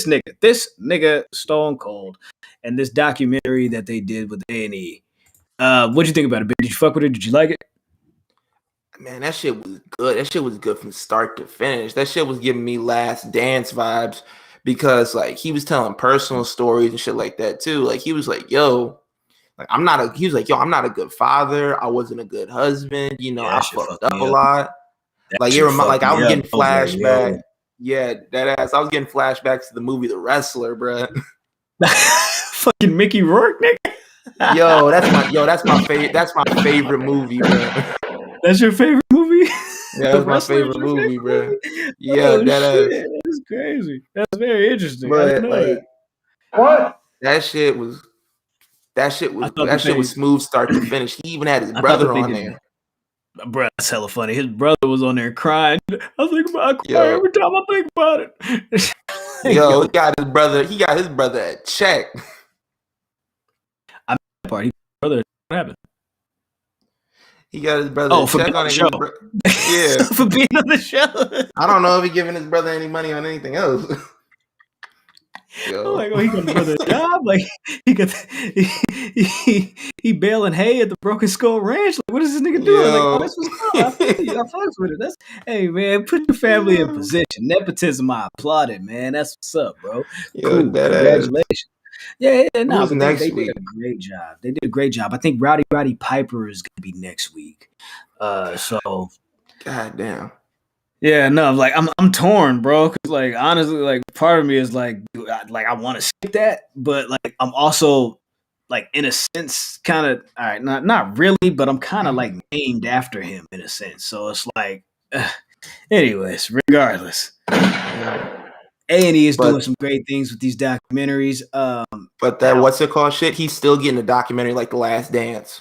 nigga, Stone Cold, and this documentary that they did with A&E. What'd you think about it, Ben? Did you fuck with it? Did you like it? Man, that shit was good. That shit was good from start to finish. That shit was giving me Last Dance vibes because like he was telling personal stories and shit like that too. Like he was like, yo, like I'm not a good father. I wasn't a good husband. You know, I fucked up a lot. Like I was getting flashback. Yeah, that ass. I was getting flashbacks to the movie The Wrestler, bro. Fucking Mickey Rourke, nigga. Yo, that's my favorite. That's my favorite movie, bro. That's your favorite movie? Yeah, that's my favorite movie, bro. Yeah, that's crazy. That's very interesting. But like, What? That shit was smooth start to finish. He even had his brother on there. Bro, that's hella funny. His brother was on there crying. I cry every time I think about it. Yo, he got his brother at check. I missed that part. What happened? He got his brother for check being on the show. Yeah. For being on the show. I don't know if he giving his brother any money on anything else. Yo. Like, he got his brother a job. Like he baling hay at the Broken Skull Ranch. Like, what is this nigga doing? Like, that's what's up. I feel you. I fucks with it. Hey man, put your family in position. Nepotism, I applaud it, man. That's what's up, bro. Yo, cool. Congratulations. Yeah, no, but they week? did a great job. They did a great job. I think Roddy Piper is gonna be next week. So goddamn. Yeah, no, like I'm torn, bro. Cause like honestly, like part of me is like I want to skip that, but like I'm also like in a sense kind of all right, not really, but I'm kind of like named after him in a sense. So it's like, anyways, regardless, A&E is doing some great things with these documentaries. But that what's it called? Shit, he's still getting a documentary like The Last Dance.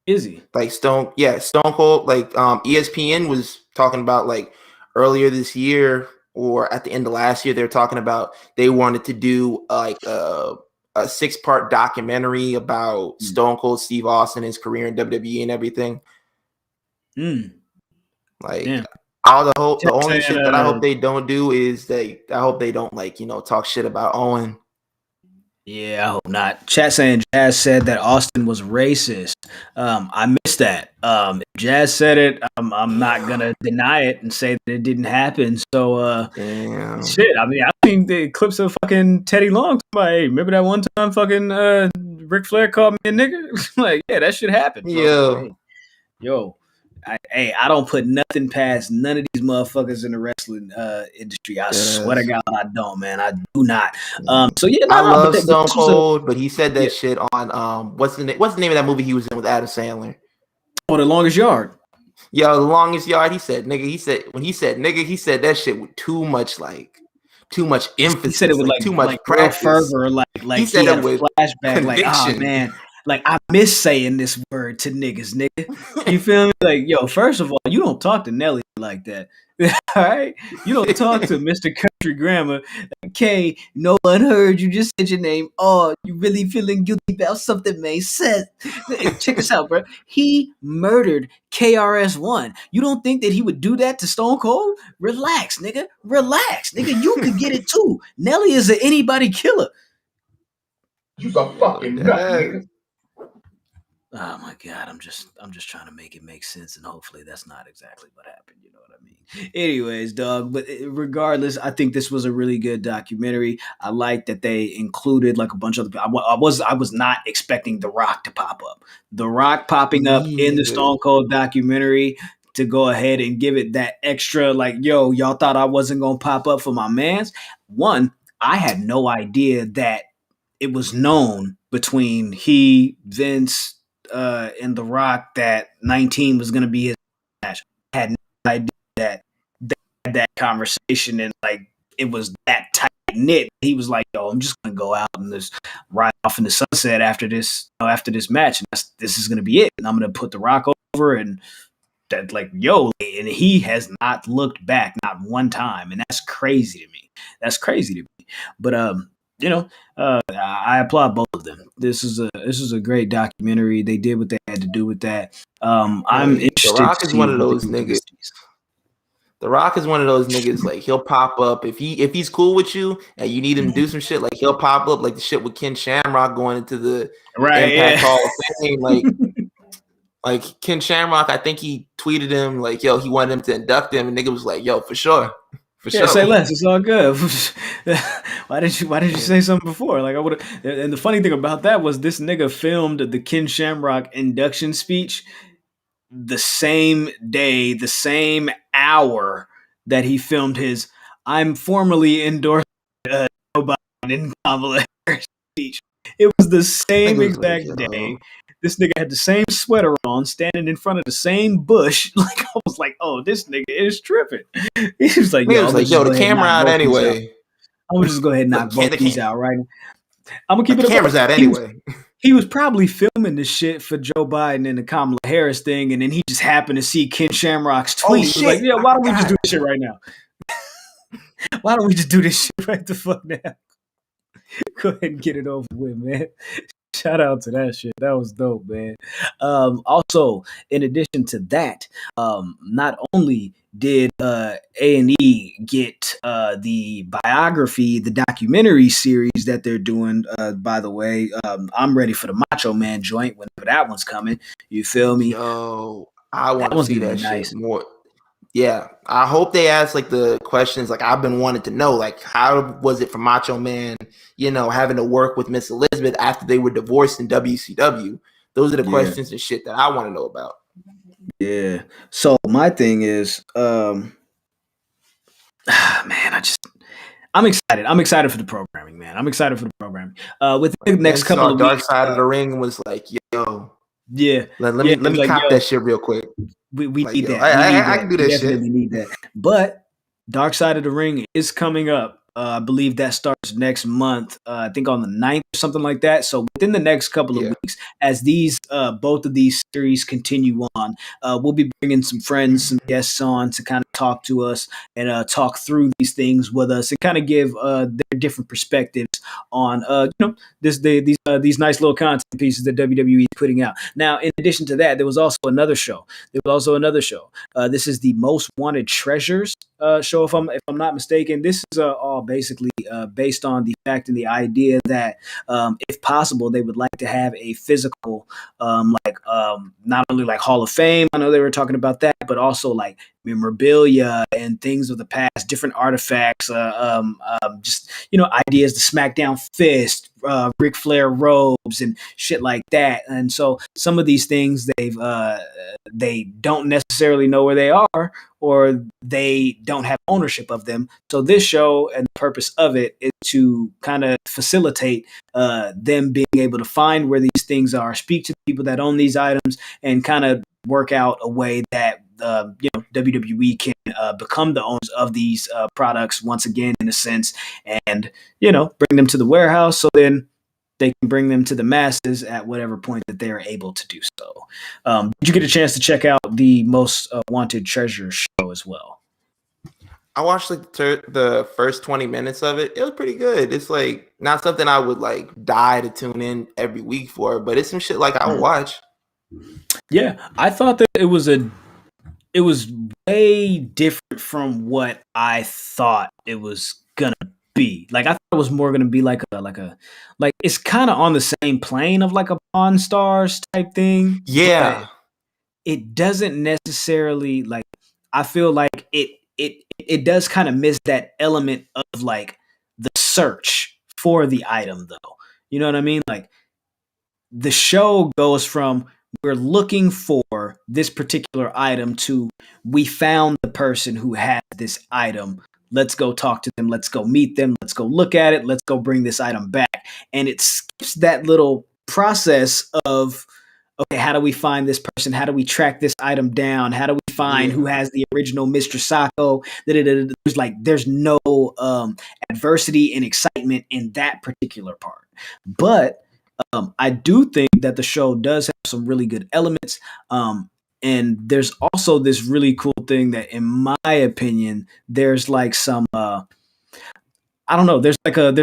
Is he? Like Stone Cold, like ESPN was talking about like earlier this year or at the end of last year, they were talking about they wanted to do like a 6-part documentary about Stone Cold Steve Austin, his career in WWE and everything. Like the only shit that I hope they don't do is I hope they don't like, talk shit about Owen. Yeah, I hope not. Chat saying Jazz said that Austin was racist. I missed that. If Jazz said it, I'm not gonna deny it and say that it didn't happen. So shit. I mean, I think the clips of fucking Teddy Long. Hey, remember that one time fucking Ric Flair called me a nigga? Like, yeah, that shit happened. Yeah. Yo, I don't put nothing past none of these motherfuckers in the wrestling industry. I swear to God, I don't, man. I do not. So yeah, I but love Stone Cold, but he said that yeah. shit on what's the name of that movie he was in with Adam Sandler? Oh, The Longest Yard. Yo, The Longest Yard. He said nigga. He said that shit with too much emphasis. He said it with too much real practice. fervor, like he said he had it a with flashback, like, oh conviction. man, like I miss saying this word to niggas, nigga. You feel me? Like, yo, first of all, you don't talk to Nelly like that. All right? You don't talk to Mr. Country Grammar. Okay, no one heard you just said your name. Oh, you really feeling guilty about something, man? Said, check this out, bro. He murdered KRS-One. You don't think that he would do that to Stone Cold? Relax, nigga. Relax, nigga. You could get it too. Nelly is an anybody killer. You's a fucking nut, nigga. Oh my God, I'm just trying to make it make sense, and hopefully that's not exactly what happened. You know what I mean? Anyways, dog. But regardless, I think this was a really good documentary. I like that they included like a bunch of other. I was not expecting The Rock to pop up. The Rock popping up in the Stone Cold documentary to go ahead and give it that extra, like, yo, y'all thought I wasn't gonna pop up for my mans. One, I had no idea that it was known between he, Vince, and The Rock that 19 was going to be his match. I had no idea that they had that conversation and like it was that tight knit. He was like, "Yo, I'm just going to go out and just ride off in the sunset after this match, and this is going to be it. And I'm going to put The Rock over and." That like and he has not looked back, not one time, and that's crazy to me. But I applaud both of them. This is a great documentary. They did what they had to do with that. I'm interested. The Rock is one of those niggas. The Rock is one of those niggas. Like he'll pop up if he's cool with you and you need him to do some shit. Like he'll pop up like the shit with Ken Shamrock going into the Impact Hall of Fame. Like Ken Shamrock, I think he tweeted him like, "Yo, he wanted him to induct him," and nigga was like, "Yo, for sure." Say less. It's all good. Why did you say something before? Like I would have. And the funny thing about that was this nigga filmed the Ken Shamrock induction speech the same day, the same hour that he filmed his "I'm formally endorsing Joe Biden and Kamala Harris" speech. It was the same exact day. This nigga had the same sweater on, standing in front of the same bush. Like I was like, "Oh, this nigga is tripping." He was like, "Yo, the camera out anyway." I'm gonna just go ahead and knock both these out, right? I'm gonna keep it. The camera's out anyway. He was probably filming this shit for Joe Biden and the Kamala Harris thing, and then he just happened to see Ken Shamrock's tweet. He was like, "Yeah, why don't we just do this shit right now? Why don't we just do this shit right the fuck now? Go ahead and get it over with, man." Shout out to that shit. That was dope, man. Also, in addition to that, not only did A&E get the biography, the documentary series that they're doing, by the way, I'm ready for the Macho Man joint whenever that one's coming. You feel me? Yo, I want to see that shit more. Yeah, I hope they ask like the questions like I've been wanting to know, like how was it for Macho Man, having to work with Miss Elizabeth after they were divorced in WCW? Those are the questions and shit that I want to know about. Yeah. So my thing is, man, I'm excited. I'm excited for the programming, man. I'm excited for the programming. With the next couple of Dark weeks, Side of the Ring was like, yo, yeah. Let me cop that shit real quick. We need that. I can do that shit. Definitely need that. But Dark Side of the Ring is coming up. I believe that starts next month. I think on the 9th or something like that. So within the next couple of weeks, as these both of these series continue on, we'll be bringing some friends, some guests on to kind of talk to us and talk through these things with us and kind of give their different perspectives on these nice little content pieces that WWE is putting out. Now, in addition to that, there was also another show. This is the Most Wanted Treasures show, if I'm not mistaken. This is all basically based on the fact and the idea that if possible, they would like to have a physical, not only like Hall of Fame. I know they were talking about that, but also like memorabilia and things of the past, different artifacts, just ideas, the SmackDown fist, Ric Flair robes, and shit like that. And so some of these things they don't necessarily know where they are, or they don't have ownership of them. So this show and the purpose of it is to kind of facilitate them being able to find where these things are, speak to people that own these items, and kind of work out a way that WWE can become the owners of these products once again, in a sense, and bring them to the warehouse, so then they can bring them to the masses at whatever point that they're able to do so. Did you get a chance to check out the Most Wanted Treasure show as well? I watched the first 20 minutes of it. It was pretty good. It's like not something I would like die to tune in every week for, but it's some shit like I would watch. Yeah, I thought that it was way different from what I thought it was gonna be. Like I thought it was more gonna be like it's kind of on the same plane of like a Pawn Stars type thing. Yeah, it doesn't necessarily like. I feel like it does kind of miss that element of like the search for the item, though. You know what I mean? Like the show goes from we're looking for this particular item to we found the person who has this item. Let's go talk to them. Let's go meet them. Let's go look at it. Let's go bring this item back. And it skips that little process of, okay, how do we find this person? How do we track this item down? How do we find who has the original Mr. Sacco? There's no adversity and excitement in that particular part. But I do think that the show does have some really good elements. And there's also this really cool thing that, in my opinion, there's like some I don't know. There's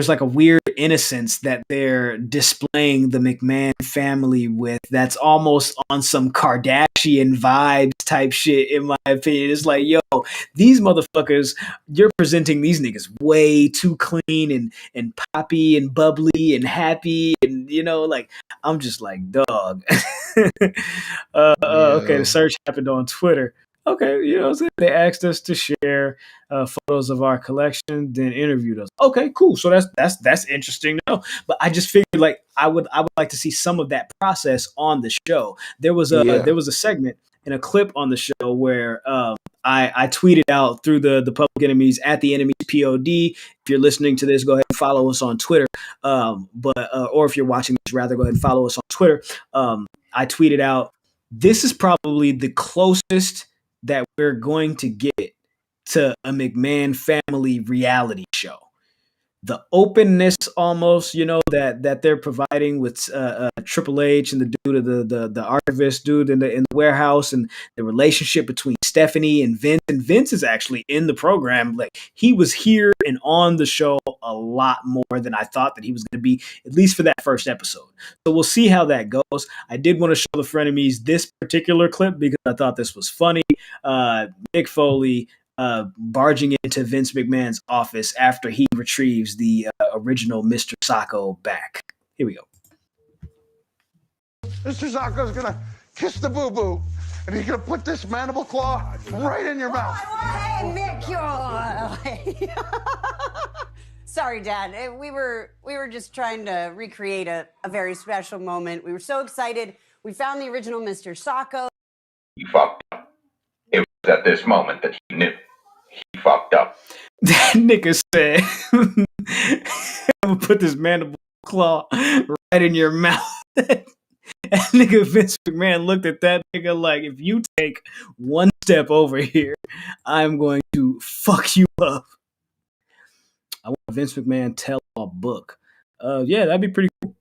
like a weird innocence that they're displaying the McMahon family with. That's almost on some Kardashian vibes type shit. In my opinion, it's like, yo, these motherfuckers, you're presenting these niggas way too clean and poppy and bubbly and happy, and like I'm just like, dog. Okay, the search happened on Twitter. Okay, they asked us to share photos of our collection, then interviewed us. Okay, cool. So that's interesting to know. But I just figured like I would like to see some of that process on the show. There was a segment and a clip on the show where I tweeted out through the Public Enemies at the Enemies POD. If you're listening to this, go ahead and follow us on Twitter. Or if you're watching this, rather go ahead and follow us on Twitter. I tweeted out, this is probably the closest that we're going to get to a McMahon family reality show. The openness almost, that they're providing with Triple H and the dude of the archivist dude in the warehouse, and the relationship between Stephanie and Vince. And Vince is actually in the program. Like he was here and on the show a lot more than I thought that he was going to be, at least for that first episode. So we'll see how that goes. I did want to show the frenemies this particular clip because I thought this was funny. Mick Foley barging into Vince McMahon's office after he retrieves the original Mr. Sacco back. Here we go. Mr. Sacco's gonna kiss the boo-boo, and he's gonna put this mandible claw right in your mouth. Hey, Mick, you're... Sorry, Dad. We were just trying to recreate a very special moment. We were so excited. We found the original Mr. Sacco. He fucked up. It was at this moment that he knew he fucked up. That nigga said, I'm gonna put this mandible claw right in your mouth. That nigga Vince McMahon looked at that nigga like, if you take one step over here, I'm going to fuck you up. I want a Vince McMahon tell-all book. Yeah, that'd be pretty cool.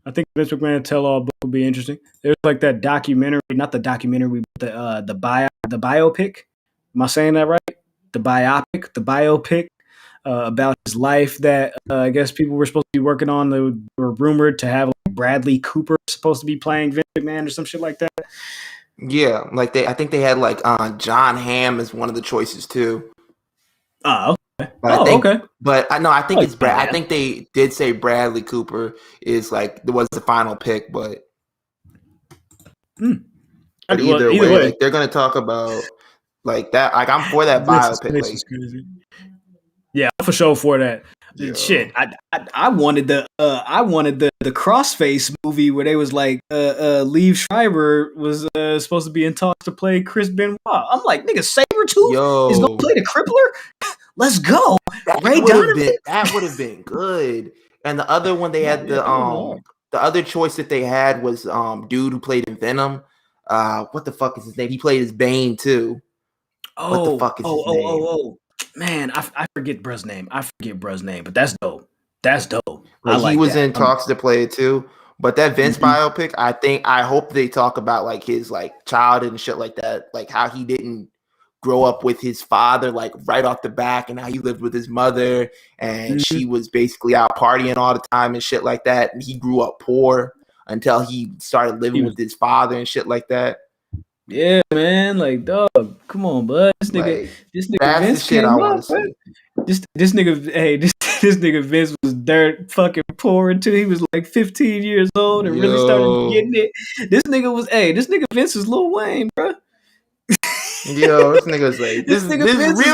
I think Vince McMahon tell-all book would be interesting. There's like that documentary, not the documentary, but the biopic. Am I saying that right? The biopic about his life that I guess people were supposed to be working on. They were rumored to have like Bradley Cooper supposed to be playing Vince McMahon or some shit like that. Yeah, like I think they had like John Hamm as one of the choices too. Oh, okay. Okay. But I think like it's Brad. I think they did say Bradley Cooper is like was the final pick, but either way, like, they're going to talk about Like that. Like I'm for that biopic. Like, yeah, for sure for that. yo. Shit, I wanted the Crossface movie where they was like Liev Schreiber was supposed to be in talks to play Chris Benoit. I'm like, nigga, Sabretooth is gonna play the Crippler. Let's go. That would have been good. And the other one they had the other choice that they had was dude who played in Venom. What the fuck is his name? He played as Bane too. What the fuck is his name? Man, I forget bruh's name. But that's dope. Like, he was in talks to play it too. But that Vince biopic, I hope they talk about like his like childhood and shit like that, like how he didn't grow up with his father like right off the back, and how he lived with his mother, and she was basically out partying all the time and shit like that. And he grew up poor until he started living with his father and shit like that. Yeah, man, like, dog, come on, bud. This nigga that's Vince the shit I want to see. This nigga Vince was dirt fucking poor until he was like 15 years old and really started getting it. This nigga Vince is Lil Wayne, bro. Yo, this nigga's like this really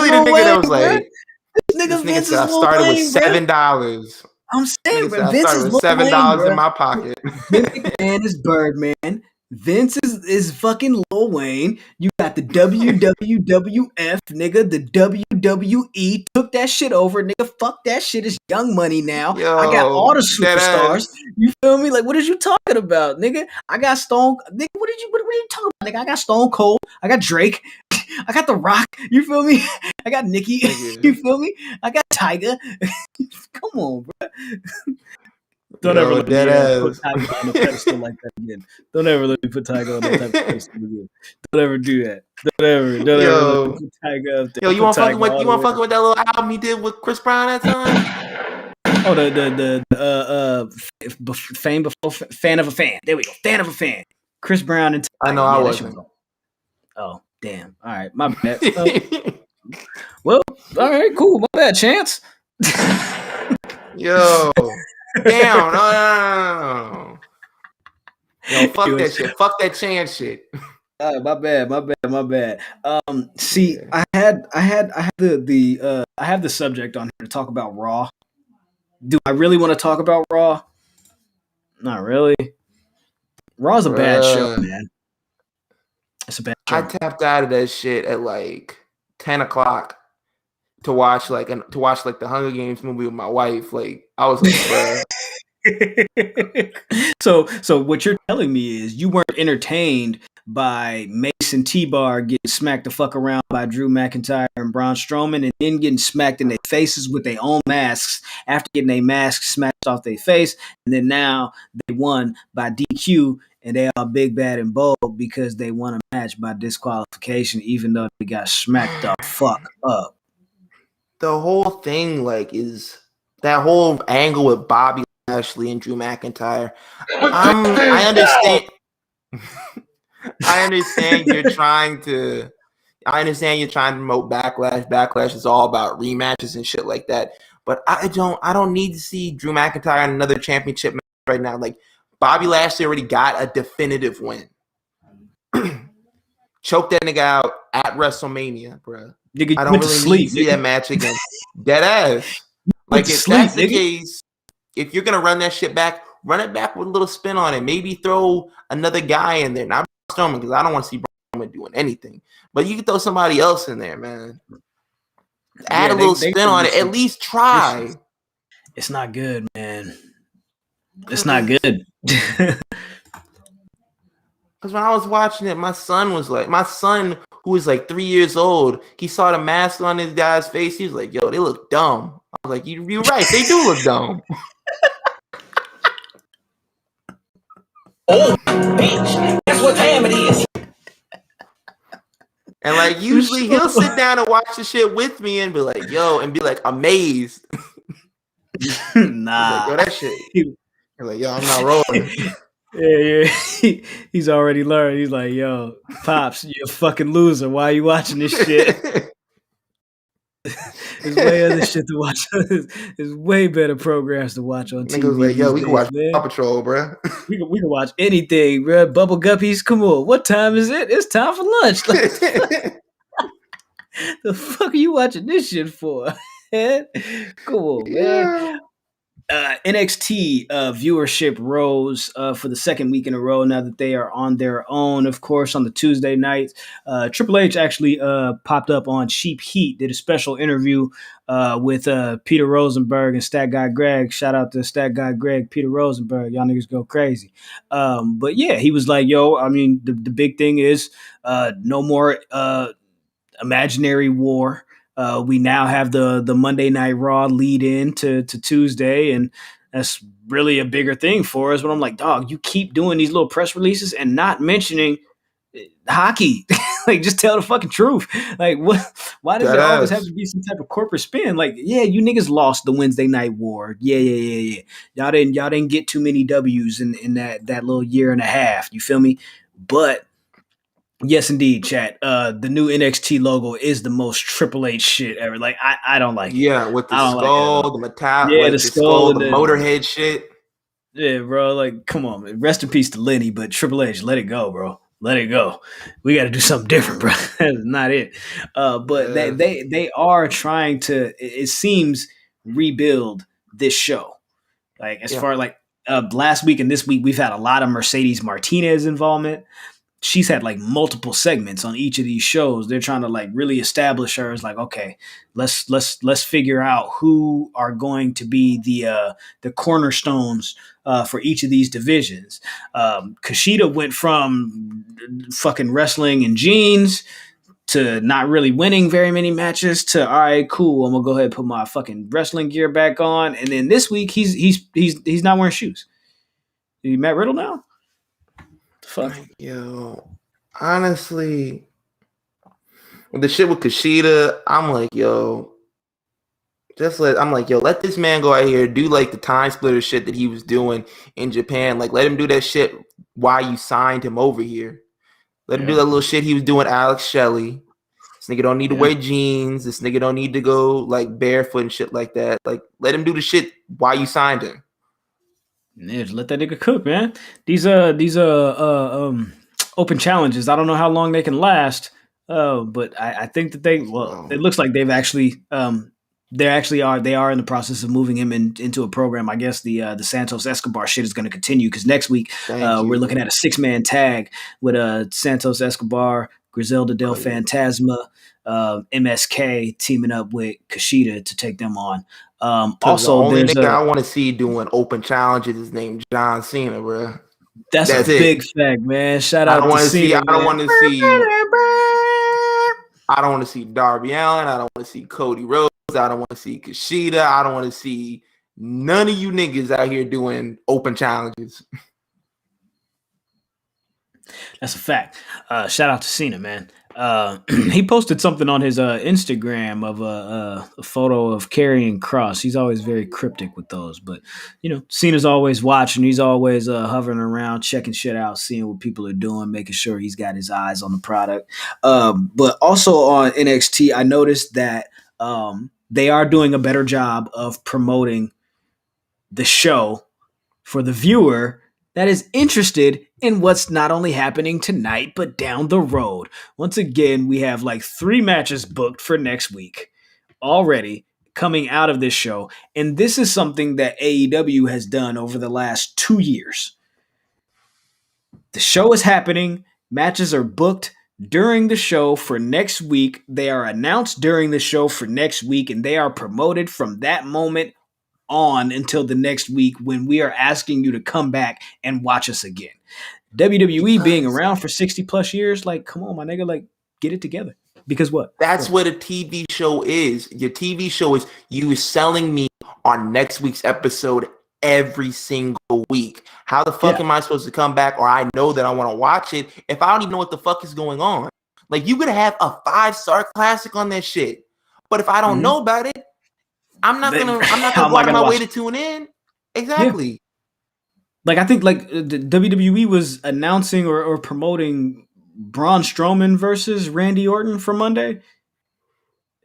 the nigga that was like this nigga said I started with $7. I'm saying, bro, Vince is $7 in my pocket. Vince McMahon is Birdman. Vince is fucking Lil Wayne. You got the WWF, nigga. The WWE took that shit over, nigga. Fuck that shit. It's Young Money now. Yo, I got all the superstars. You feel me? Like, what is you talking about, nigga? I got Stone. Nigga, what are you talking about, nigga? I got Stone Cold. I got Drake. I got The Rock. You feel me? I got Nicki. You feel me? I got Tiger. Come on, bro. Don't ever let me put Tiger on a pedestal like that again. Don't ever let me put Tiger on that type of pedestal again. Don't ever do that. Don't ever let me put Tiger up there. Yo, you want fucking with that little album he did with Chris Brown that time? Oh, the Fame Before Fan of a Fan. There we go. Fan of a Fan. Chris Brown and Tiger. I know I wasn't. Oh, damn. All right, my bad. Well, all right, cool. My bad, Chance. Yo. Damn, no. Yo, fuck that shit. Fuck that Chance shit. My bad. See, I have the subject on here to talk about Raw. Do I really want to talk about Raw? Not really. Raw's a bad show, man. It's a bad show. I tapped out of that shit at like 10 o'clock to watch the Hunger Games movie with my wife. Like, I was like, bruh. So what you're telling me is you weren't entertained by Mason T-Bar getting smacked the fuck around by Drew McIntyre and Braun Strowman, and then getting smacked in their faces with their own masks after getting their masks smashed off their face, and then now they won by DQ, and they are big, bad, and bold because they won a match by disqualification, even though they got smacked the fuck up. The whole thing, like, is that whole angle with Bobby Lashley and Drew McIntyre. I understand. I understand you're trying to promote Backlash. Backlash is all about rematches and shit like that. But I don't need to see Drew McIntyre in another championship match right now. Like, Bobby Lashley already got a definitive win. Choke that nigga out at WrestleMania, bro. I don't really need to see that match again. Dead ass. Like, if that's the case, if you're gonna run that shit back, run it back with a little spin on it. Maybe throw another guy in there. Not Strowman, because I don't want to see Braun Strowman doing anything. But you can throw somebody else in there, man. Add a little spin on it. At least try. It's not good, man. It's not good. Because when I was watching it, my son, who was like 3 years old, he saw the mask on his guy's face. He was like, yo, they look dumb. I was like, you're right. They do look dumb. Oh, bitch. That's what time it is. And like, usually he'll sit down and watch the shit with me and be like, yo, and be like amazed. Nah. Like, yo, that shit. He's like, yo, I'm not rolling. Yeah. He's already learned. He's like, yo, Pops, you're a fucking loser. Why are you watching this shit? There's way other shit to watch. There's way better programs to watch on TV. Niggas like, yo, we can watch Paw Patrol, bro. We can watch anything, bro. Bubble Guppies, come on. What time is it? It's time for lunch. The fuck are you watching this shit for? Come on, man. Yeah. NXT viewership rose for the second week in a row now that they are on their own. Of course, on the Tuesday nights, Triple H actually popped up on Cheap Heat, did a special interview with Peter Rosenberg and Stat Guy Greg. Shout out to Stat Guy Greg, Peter Rosenberg. Y'all niggas go crazy. But yeah, he was like, yo, I mean, the big thing is no more imaginary war. We now have the Monday Night Raw lead in to Tuesday, and that's really a bigger thing for us. But I'm like, dog, you keep doing these little press releases and not mentioning hockey. Like, just tell the fucking truth. Like, what? Why does there always have to be some type of corporate spin? Like, yeah, you niggas lost the Wednesday Night War. Yeah. Y'all didn't get too many W's in that little year and a half. You feel me? But yes, indeed, chat. The new NXT logo is the most Triple H shit ever. Like, I don't like it. Yeah, with the I don't like it at skull, all. the metal, Yeah, like the the skull skull, and the the Motorhead shit. yeah, bro. Like, come on, man. Rest in peace to Lenny, but Triple H, let it go, bro. Let it go. We got to do something different, bro. That's not it. But they are trying to. It seems rebuild this show. Like as far like last week and this week, we've had a lot of Mercedes Martinez involvement. She's had like multiple segments on each of these shows. They're trying to like really establish her as like, okay, let's figure out who are going to be the cornerstones for each of these divisions. Kushida went from fucking wrestling in jeans to not really winning very many matches to all right, cool. I'm gonna go ahead and put my fucking wrestling gear back on. And then this week he's not wearing shoes. You Matt Riddle now? Fuck. Yo, honestly, the shit with Kushida, I'm like, yo, let this man go out here, do like the time splitter shit that he was doing in Japan. Like, let him do that shit while you signed him over here. Let him do that little shit he was doing, Alex Shelley. This nigga don't need to wear jeans. This nigga don't need to go like barefoot and shit like that. Like, let him do the shit while you signed him. Yeah, just let that nigga cook, man. These open challenges. I don't know how long they can last. But I think that it looks like they've actually they are in the process of moving him into a program. I guess the Santos Escobar shit is going to continue because next week we're looking at a 6-man tag with Santos Escobar, Griselda Del Fantasma, MSK teaming up with Kushida to take them on. Also, the only there's nigga I want to see doing open challenges is named John Cena, bro. That's a big fact, man. Shout out to Cena. I don't want to see Darby Allin. I don't want to see Cody Rhodes. I don't want to see Kushida. I don't want to see none of you niggas out here doing open challenges. That's a fact. Shout out to Cena, man. He posted something on his Instagram of a photo of Karrion Kross. He's always very cryptic with those, but you know, Cena's always watching. He's always hovering around, checking shit out, seeing what people are doing, making sure he's got his eyes on the product. But also on NXT, I noticed that they are doing a better job of promoting the show for the viewer that is interested in what's not only happening tonight, but down the road. Once again, we have like 3 matches booked for next week already coming out of this show. And this is something that AEW has done over the last 2 years. The show is happening. Matches are booked during the show for next week. They are announced during the show for next week, and they are promoted from that moment on until the next week when we are asking you to come back and watch us again. WWE being around for 60 plus years, like, come on, my nigga, like, get it together. Because what? That's what a TV show is. Your TV show is you selling me on next week's episode every single week. How the fuck am I supposed to come back, or I know that I want to watch it, if I don't even know what the fuck is going on? Like, you could have a 5-star classic on that shit, but if I don't know about it, I'm not gonna go out of my way to tune in. Exactly. Yeah. Like, I think like the WWE was announcing or promoting Braun Strowman versus Randy Orton for Monday,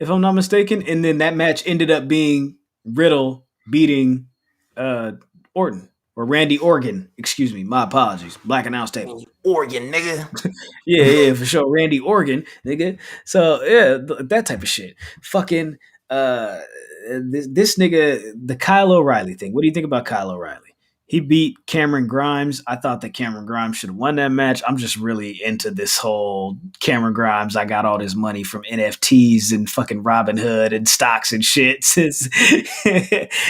if I'm not mistaken, and then that match ended up being Riddle beating Orton. or Randy Orton. Excuse me, my apologies. Black Announce Table. Oregon, nigga. Yeah, for sure. Randy Orton, nigga. So yeah, that type of shit. Fucking this nigga, the Kyle O'Reilly thing. What do you think about Kyle O'Reilly? He beat Cameron Grimes. I thought that Cameron Grimes should have won that match. I'm just really into this whole Cameron Grimes. I got all this money from NFTs and fucking Robinhood and stocks and shit since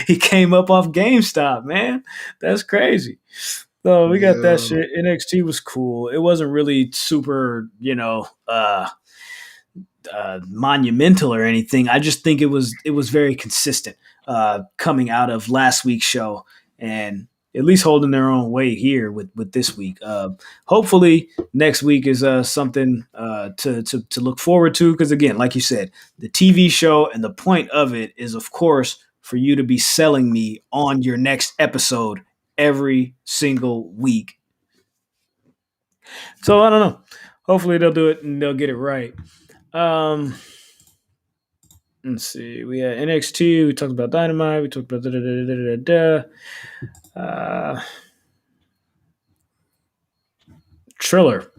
he came up off GameStop, man. That's crazy. So we got that shit. NXT was cool. It wasn't really super, monumental or anything. I just think it was very consistent coming out of last week's show, and at least holding their own weight here with this week. Hopefully next week is something to look forward to, because again, like you said, the TV show and the point of it is, of course, for you to be selling me on your next episode every single week. So I don't know. Hopefully they'll do it and they'll get it right. Let's see. We had NXT. We talked about Dynamite. We talked about Triller.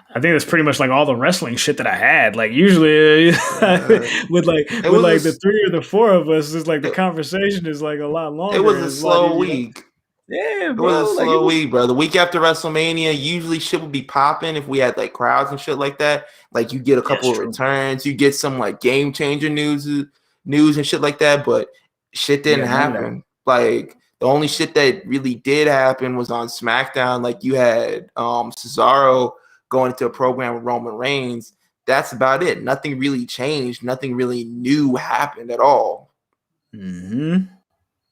I think that's pretty much like all the wrestling shit that I had. Like usually with the three or the four of us, it's like the conversation is like a lot longer. It was a slow week. Yeah, bro. It was a slow week, bro. The week after WrestleMania, usually shit would be popping if we had like crowds and shit like that. Like you get a couple of returns, you get some like game changer news and shit like that. But shit didn't happen. Like the only shit that really did happen was on SmackDown. Like you had Cesaro going into a program with Roman Reigns. That's about it. Nothing really changed. Nothing really new happened at all. Mm-hmm.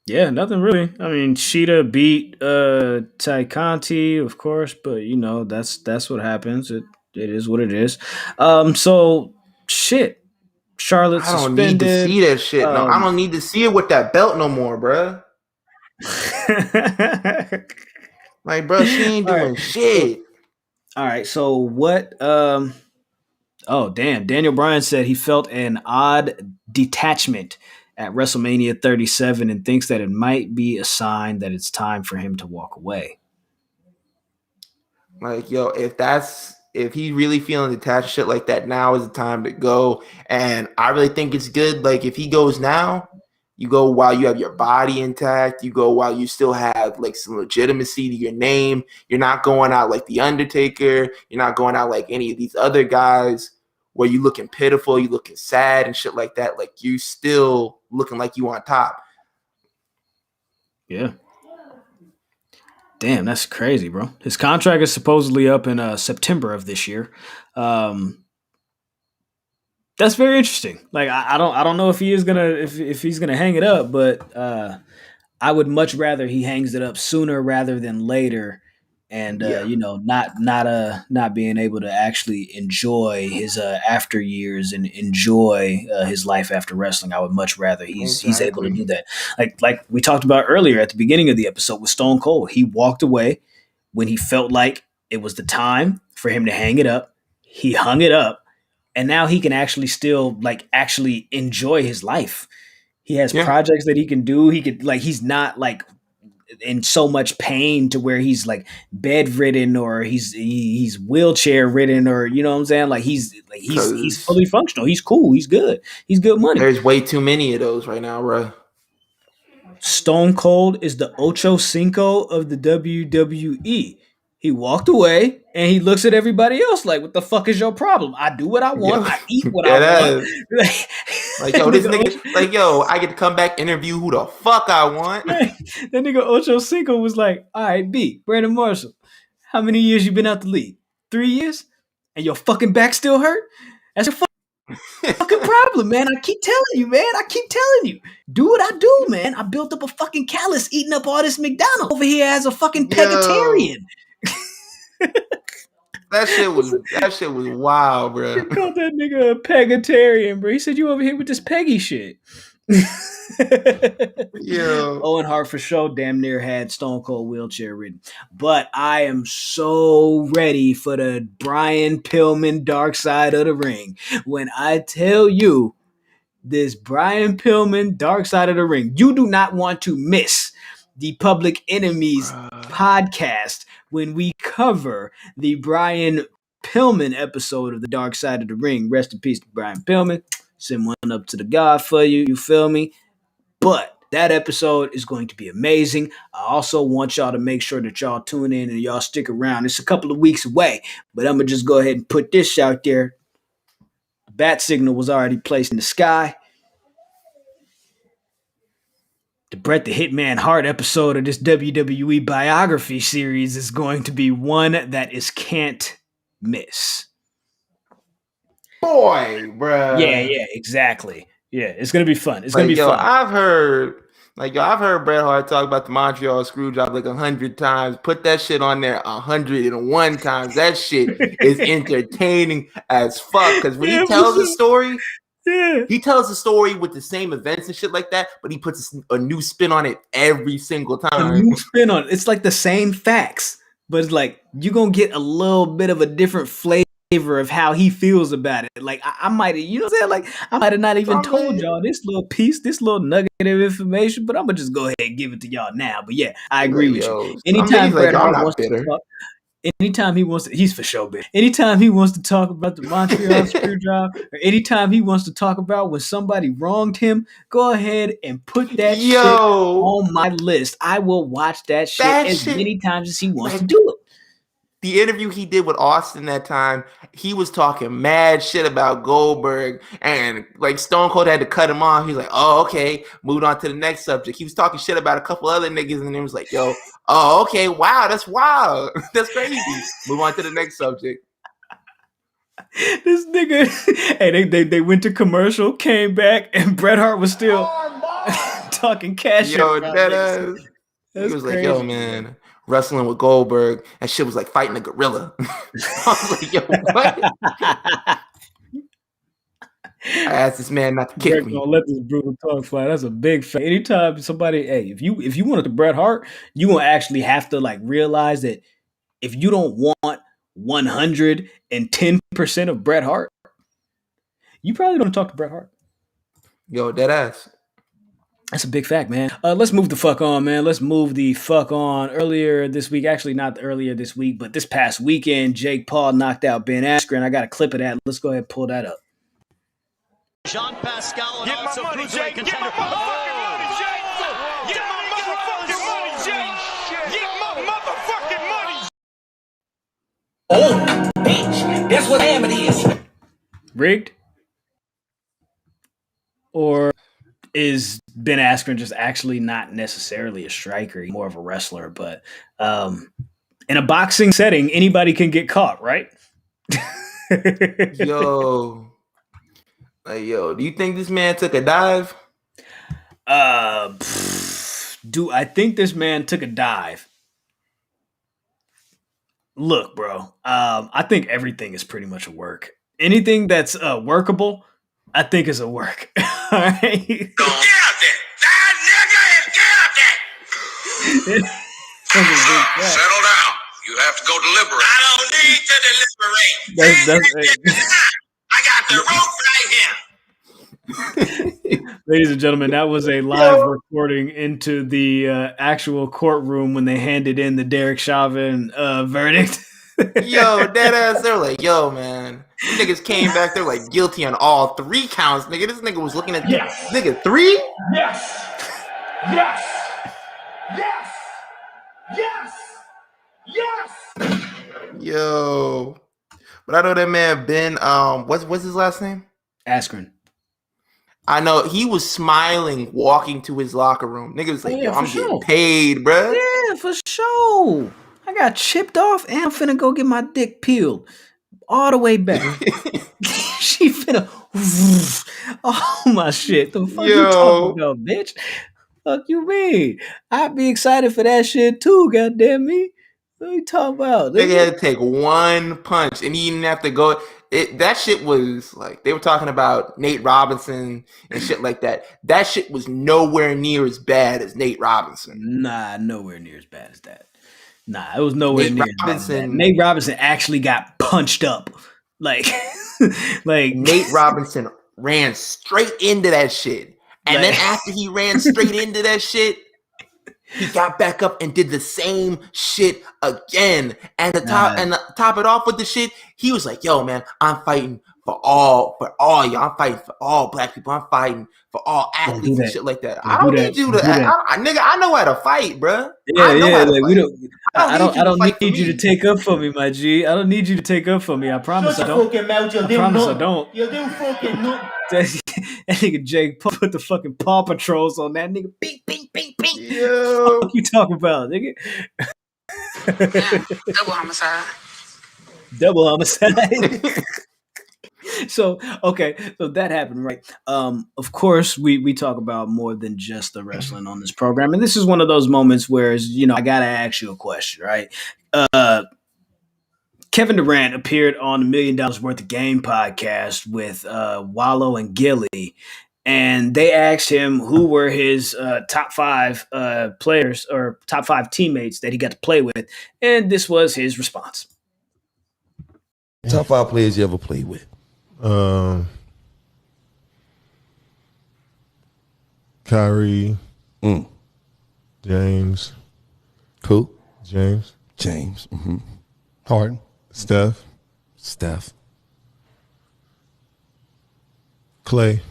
Yeah, nothing really. I mean, Sheeta beat Ty Conti, of course, but that's what happens. It is what it is. So shit. Charlotte suspended. I don't need to see that shit. No, I don't need to see it with that belt no more, bro. Like, bro, she ain't doing shit. All right, so what? Oh, damn. Daniel Bryan said he felt an odd detachment at WrestleMania 37 and thinks that it might be a sign that it's time for him to walk away. Like, yo, if he's really feeling detached shit like that, now is the time to go. And I really think it's good. Like, if he goes now, you go while you have your body intact. You go while you still have like some legitimacy to your name. You're not going out like The Undertaker. You're not going out like any of these other guys where you looking pitiful, you looking sad and shit like that. Like you still looking like you on top. Yeah. Damn, that's crazy, bro. His contract is supposedly up in September of this year. That's very interesting. Like I don't know if he is gonna if he's gonna hang it up, but I would much rather he hangs it up sooner rather than later, and not being able to actually enjoy his after years and enjoy his life after wrestling. I would much rather he's able to do that. Like we talked about earlier at the beginning of the episode with Stone Cold, he walked away when he felt like it was the time for him to hang it up. He hung it up. And now he can actually still actually enjoy his life. He has projects that he can do. He could he's not like in so much pain to where he's like bedridden or he's wheelchair ridden or you know what I'm saying? Like he's fully functional. He's cool. He's good. He's good money. There's way too many of those right now, bro. Stone Cold is the Ocho Cinco of the WWE. He walked away and he looks at everybody else like, what the fuck is your problem? I do what I want. I eat what I want. Like, yo, this nigga, like, yo, I get to come back interview who the fuck I want. That nigga Ocho Cinco was like, all right, B, Brandon Marshall, how many years you been out the league? 3 years? And your fucking back still hurt? That's your fucking problem, man. I keep telling you, man. Do what I do, man. I built up a fucking callus eating up all this McDonald's over here as a fucking pegatarian. That shit was wild, bro. He called that nigga a pegatarian, bro. He said you over here with this Peggy shit. Yeah. Owen Hart for sure damn near had Stone Cold wheelchair ridden. But I am so ready for the Brian Pillman dark side of the ring. When I tell you this Brian Pillman Dark Side of the Ring. You do not want to miss the Public Enemies podcast when we cover the Brian Pillman episode of the Dark Side of the Ring. Rest in peace to Brian Pillman. Send one up to the God for you. You feel me? But that episode is going to be amazing. I also want y'all to make sure that y'all tune in and y'all stick around. It's a couple of weeks away, but I'm going to just go ahead and put this out there. The bat signal was already placed in the sky. The Bret the Hitman Hart episode of this WWE biography series is going to be one that is can't miss. Boy, bruh. Yeah, exactly. Yeah, it's gonna be fun. It's gonna be fun. I've heard Bret Hart talk about the Montreal Screwjob like 100 times. Put that shit on there 101 times. That shit is entertaining as fuck. Because when he tells the story, he tells the story with the same events and shit like that, but he puts a new spin on it every single time. A new spin on it. It's like the same facts, but it's like you're gonna get a little bit of a different flavor of how he feels about it. Like I might have, you know what I'm saying? Like I might have not even told y'all this little piece, this little nugget of information, but I'm gonna just go ahead and give it to y'all now. But yeah, I agree with you. Anytime Bret Hart wants to talk, anytime he wants to, he's for sure bitter. Anytime he wants to talk about the Montreal Screwjob, or anytime he wants to talk about when somebody wronged him, go ahead and put that shit on my list. I will watch that shit as many times as he wants to do it. The interview he did with Austin that time, he was talking mad shit about Goldberg, and like Stone Cold had to cut him off. He's like, "Oh, okay," moved on to the next subject. He was talking shit about a couple other niggas, and he was like, "Yo, oh, okay, wow, that's wild, that's crazy." Move on to the next subject. This nigga, hey, they went to commercial, came back, and Bret Hart was still talking cash. Yo, that he was crazy. Like, "Yo, man, wrestling with Goldberg, and shit was like fighting a gorilla." I was like, "Yo, what?" I asked this man not to kick me. Don't let this brutal talk fly. That's a big fact. Anytime somebody, hey, if you want it to Bret Hart, you gonna actually have to like realize that if you don't want 110% of Bret Hart, you probably don't talk to Bret Hart. Yo, dead ass. That's a big fact, man. Let's move the fuck on, man. Let's move the fuck on. Earlier this week, actually not earlier this week, but this past weekend, Jake Paul knocked out Ben Askren. I got a clip of that. Let's go ahead and pull that up. Jean Pascal and get also my money, cruiserweight Jake. Get contender. my motherfucking money, Jake. Get my motherfucking money, Jake. Get my motherfucking money. Oh, bitch. That's what damn it is. Rigged? Or is Ben Askren just actually not necessarily a striker, he's more of a wrestler? But in a boxing setting, anybody can get caught, right? Yo, do you think this man took a dive? Do I think this man took a dive? Look, bro, I think everything is pretty much a work. Anything that's workable, I think is a work. All right? Get out there! That nigga is get out there! Settle down. You have to go deliberate. I don't need to deliberate. I got the rope right here. Ladies and gentlemen, that was a live recording into the actual courtroom when they handed in the Derek Chauvin verdict. Yo, dead ass, they're like, "Yo, man, these niggas came back, they're like guilty on all 3 counts, nigga." This nigga was looking at nigga 3? Yes. Yes. Yes. Yes. Yes. Yo. But I know that man Ben, what's his last name? Askren. I know he was smiling walking to his locker room. Nigga was like, "Yo, I'm getting paid, bro." Yeah, for sure. I got chipped off and I'm finna go get my dick peeled all the way back. She finna oh my shit. The fuck you talking about, bitch? Fuck you mean? I'd be excited for that shit too, goddamn me. What are you talking about? Nigga had to take 1 punch and he didn't have to go. That shit was like, they were talking about Nate Robinson and shit like that. That shit was nowhere near as bad as Nate Robinson. Nah, nowhere near as bad as that. Nah, it was nowhere near as bad. Nate Robinson actually got punched up. Like Nate Robinson ran straight into that shit. And then after he ran straight into that shit, he got back up and did the same shit again. And to top it off with the shit, he was like, yo, man, I'm fighting for all y'all. I'm fighting for all black people. I'm fighting for all athletes and shit like that. I don't need you to, nigga, I know how to fight, bro. I don't need you to take up for me, my G. I don't need you to take up for me. I promise I don't. I promise I don't. You do fucking nut. That nigga Jake put the fucking Paw Patrols on that nigga. Bing, bing, bing, bing. Yo. What you talking about, nigga? Double homicide. Double homicide. So that happened, right? Of course, we talk about more than just the wrestling on this program, and this is one of those moments where, I gotta ask you a question, right? Kevin Durant appeared on $1 Million Worth of Game podcast with Wallow and Gilly, and they asked him who were his top 5 players or top 5 teammates that he got to play with, and this was his response. Top 5 players you ever played with? Kyrie, James, who? James, mm-hmm. Harden, Steph, Clay.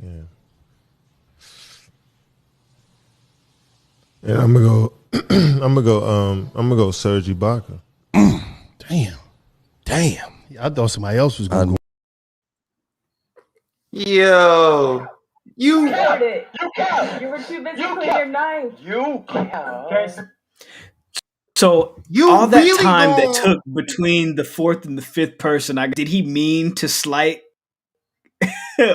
Yeah. And I'm gonna go Serge Ibaka. Damn. I thought somebody else was going to go. Yo. You heard it. You were too busy cleaning your knife. So all that really time that took between the 4th and the 5th person, did he mean to slight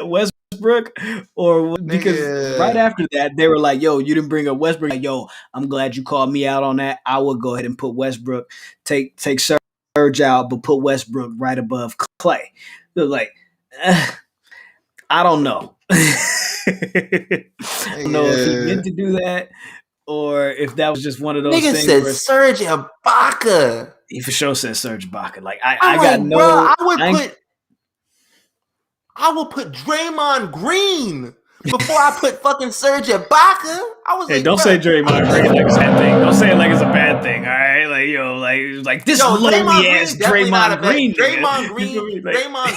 Westbrook? Or because right after that, they were like, yo, you didn't bring up Westbrook. Like, yo, I'm glad you called me out on that. I would go ahead and put Westbrook, take Serge out, but put Westbrook right above Clay. They're like, I don't know. I don't know if he meant to do that or if that was just one of those nigga things. Nigga said Serge Ibaka. He for sure said Serge Ibaka. Like I got like, no. Bro, I would put Draymond Green before I put fucking Serge Ibaka. I was don't say Draymond Green like it's a bad thing. Don't say it like it's a bad thing. All right, like this lowly ass Draymond Green. Draymond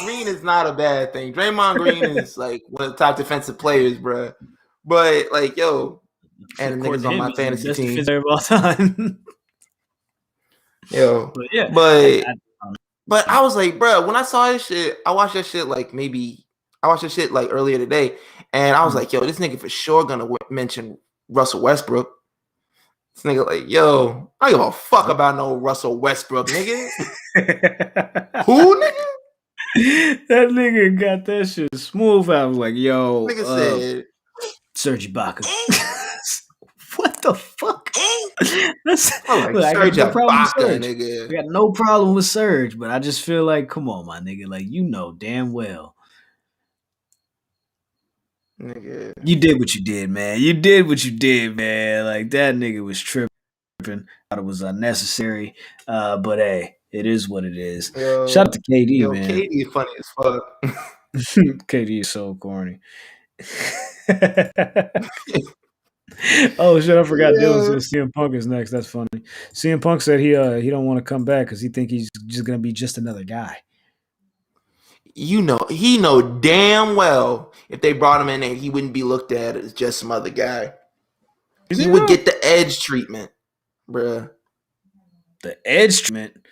Green is not a bad thing. Draymond Green is like one of the top defensive players, bro. But like, yo, and the niggas on my fantasy team of all time. Yo, but I was like, bro, when I saw this shit, I watched that shit like earlier today, and I was like, yo, this nigga for sure gonna mention Russell Westbrook. This nigga like, yo, I don't give a fuck about no Russell Westbrook, nigga. Who, nigga? That nigga got that shit smooth. I was like, yo, nigga said Serge Ibaka. What the fuck? Serge Ibaka, nigga. I got no problem with Serge, but I just feel like, come on, my nigga. Like, you know damn well. Nigga. You did what you did, man. You did what you did, man. Like, that nigga was tripping. Thought it was unnecessary. But hey, it is what it is. Yo, shout out to KD, man. KD is funny as fuck. KD is so corny. Oh shit! I forgot. Dylan said CM Punk is next. That's funny. CM Punk said he don't want to come back because he think he's just gonna be just another guy. You know, he know damn well if they brought him in there, he wouldn't be looked at as just some other guy. He would get the edge treatment, bruh. The edge treatment.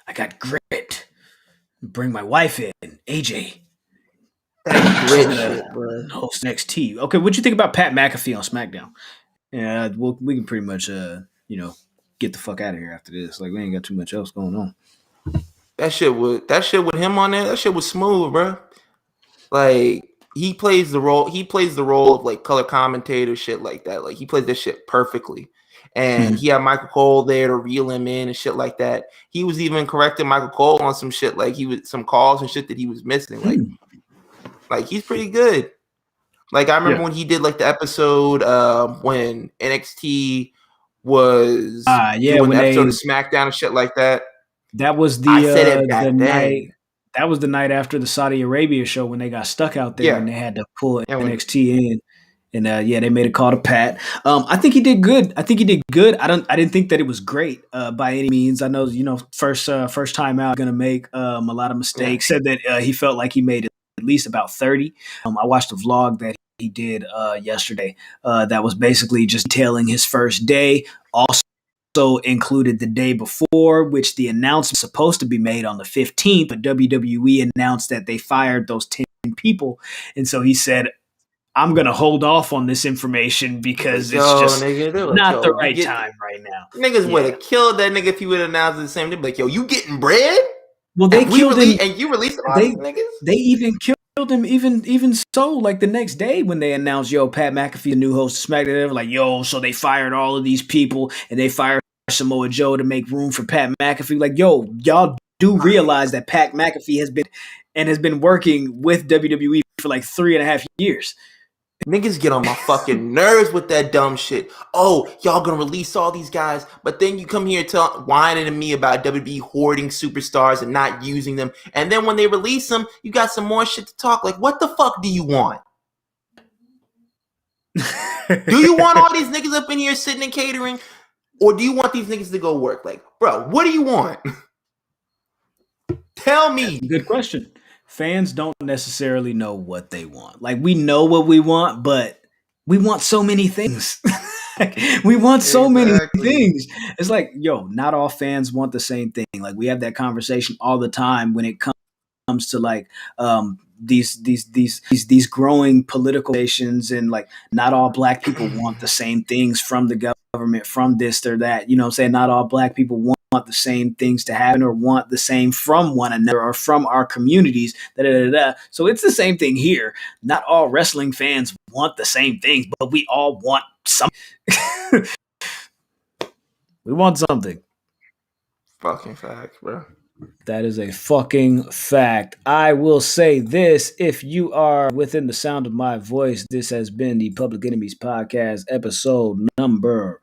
I got grit. Bring my wife in, AJ. Grit shit, bro. Host NXT. Okay, what'd you think about Pat McAfee on SmackDown? Yeah, we can pretty much get the fuck out of here after this. Like, we ain't got too much else going on. That shit with him on there, that shit was smooth, bro. Like, he plays the role of like color commentator, shit like that. Like, he plays this shit perfectly. And he had Michael Cole there to reel him in and shit like that. He was even correcting Michael Cole on some shit, like some calls and shit that he was missing. Like he's pretty good. Like, I remember when he did like the episode when NXT was doing when the episode of SmackDown and shit like that. That was I said it back then. night. That was the night after the Saudi Arabia show when they got stuck out there and they had to pull NXT in. And they made a call to Pat. I think he did good. I didn't think that it was great by any means. I know, first time out, gonna make a lot of mistakes. Said that he felt like he made at least about 30. I watched a vlog that he did yesterday that was basically just detailing his first day. Also included the day before, which the announcement was supposed to be made on the 15th, but WWE announced that they fired those 10 people. And so he said, I'm going to hold off on this information because it's just not the right time right now. Niggas would have killed that nigga if he would have announced the same thing. Like, yo, you getting bread? Well, they killed him. And you released all these niggas? They even killed him even so, like the next day when they announced, yo, Pat McAfee, the new host of SmackDown, they were like, yo, so they fired all of these people and they fired Samoa Joe to make room for Pat McAfee. Like, yo, y'all do realize that Pat McAfee has been working with WWE for like 3.5 years. Niggas get on my fucking nerves with that dumb shit. Oh, y'all gonna release all these guys, but then you come here whining to me about WWE hoarding superstars and not using them. And then when they release them, you got some more shit to talk. Like, what the fuck do you want? Do you want all these niggas up in here sitting and catering? Or do you want these niggas to go work? Like, bro, what do you want? Tell me. That's a good question. Fans don't necessarily know what they want. Like, we know what we want, but we want so many things. We want so many things. It's like, yo, not all fans want the same thing. Like, we have that conversation all the time when it comes to like these growing political nations, and like not all black people want the same things from the government, from this or that. You know what I'm saying? Not all black people want the same things to happen or want the same from one another or from our communities. So it's the same thing here. Not all wrestling fans want the same things, but we all want something. We want something. Fucking facts, bro. That is a fucking fact. I will say this: if you are within the sound of my voice, this has been the Public Enemies Podcast, episode number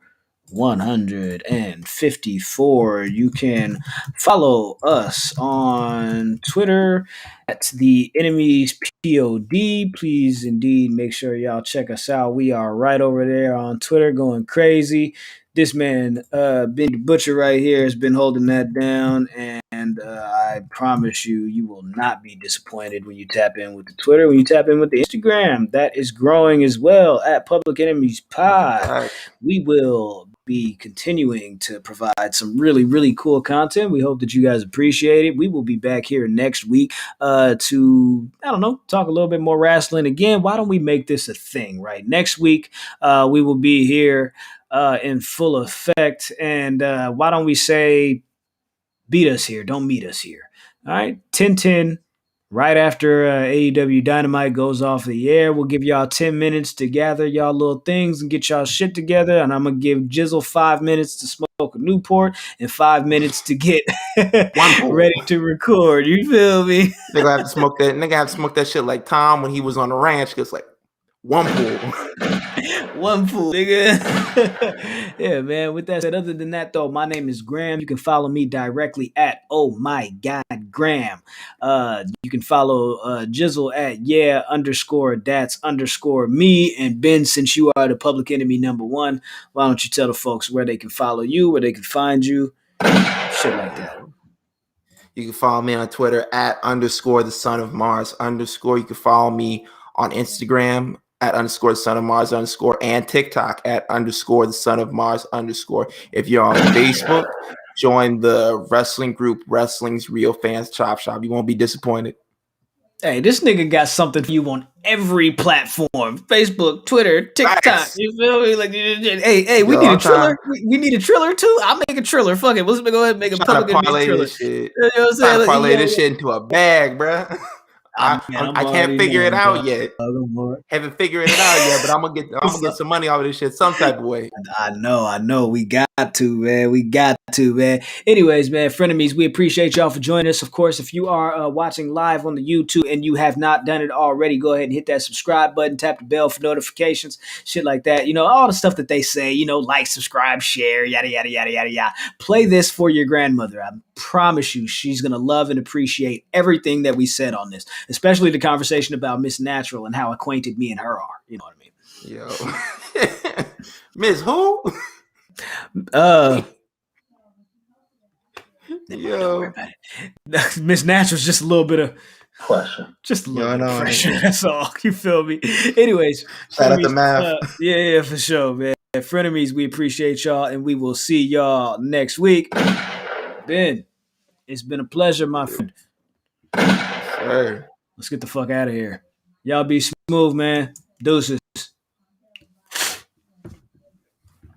154. You can follow us on Twitter at the Enemies POD. Please indeed make sure y'all check us out. We are right over there on Twitter going crazy. This man, Ben Butcher right here, has been holding that down, and I promise you will not be disappointed when you tap in with the Twitter, when you tap in with the Instagram. That is growing as well at Public Enemies Pod. We will be continuing to provide some really, really cool content. We hope that you guys appreciate it. We will be back here next week to, talk a little bit more wrestling. Again, why don't we make this a thing, right? Next week, we will be here in full effect. And why don't we say, beat us here, don't meet us here. All right, 10-10. Right after AEW Dynamite goes off the air, we'll give y'all 10 minutes to gather y'all little things and get y'all shit together. And I'm going to give Jizzle 5 minutes to smoke a Newport and 5 minutes to get ready to record. You feel me? Nigga have to smoke that shit like Tom when he was on the ranch. Just like, one pool. One pool, nigga. Yeah, man. With that said, other than that, though, my name is Graham. You can follow me directly at Oh My God Graham. You can follow Jizzle at _that's_me. And Ben, since you are the public enemy number one, why don't you tell the folks where they can follow you, where they can find you, shit like that. You can follow me on Twitter at _the son of Mars _. You can follow me on Instagram at _the son of Mars _ and TikTok at _the son of Mars _. If you're on Facebook, join the wrestling group Wrestling's Real Fans Chop Shop. You won't be disappointed. Hey, this nigga got something for you on every platform: Facebook, Twitter, TikTok. Nice. You feel me? Like, hey, we need a trailer. We need a trailer too. I'll make a trailer. Fuck it. Let's go ahead and make a public trailer. This shit. You know what I'm saying? Parlay this shit into a bag, bro. I can't figure it out yet. Haven't figured it out yet, but I'm gonna get some money out of this shit some type of way. I know. We got to, man. We got to, man. Anyways, man, frenemies, we appreciate y'all for joining us. Of course, if you are watching live on the YouTube and you have not done it already, go ahead and hit that subscribe button, tap the bell for notifications, shit like that. You know, all the stuff that they say, you know, like, subscribe, share, yada, yada, yada, yada, yada. Play this for your grandmother. I promise you, she's going to love and appreciate everything that we said on this, especially the conversation about Miss Natural and how acquainted me and her are. You know what I mean? Yo. Miss who? Yo, Miss Natural's just a little bit of pressure. Just a little bit of pressure. That's all. You feel me? Anyways, shout out to Math. Yeah, for sure, man. Frenemies, we appreciate y'all, and we will see y'all next week. Ben, it's been a pleasure, my friend. Sure. Let's get the fuck out of here. Y'all be smooth, man. Deuces.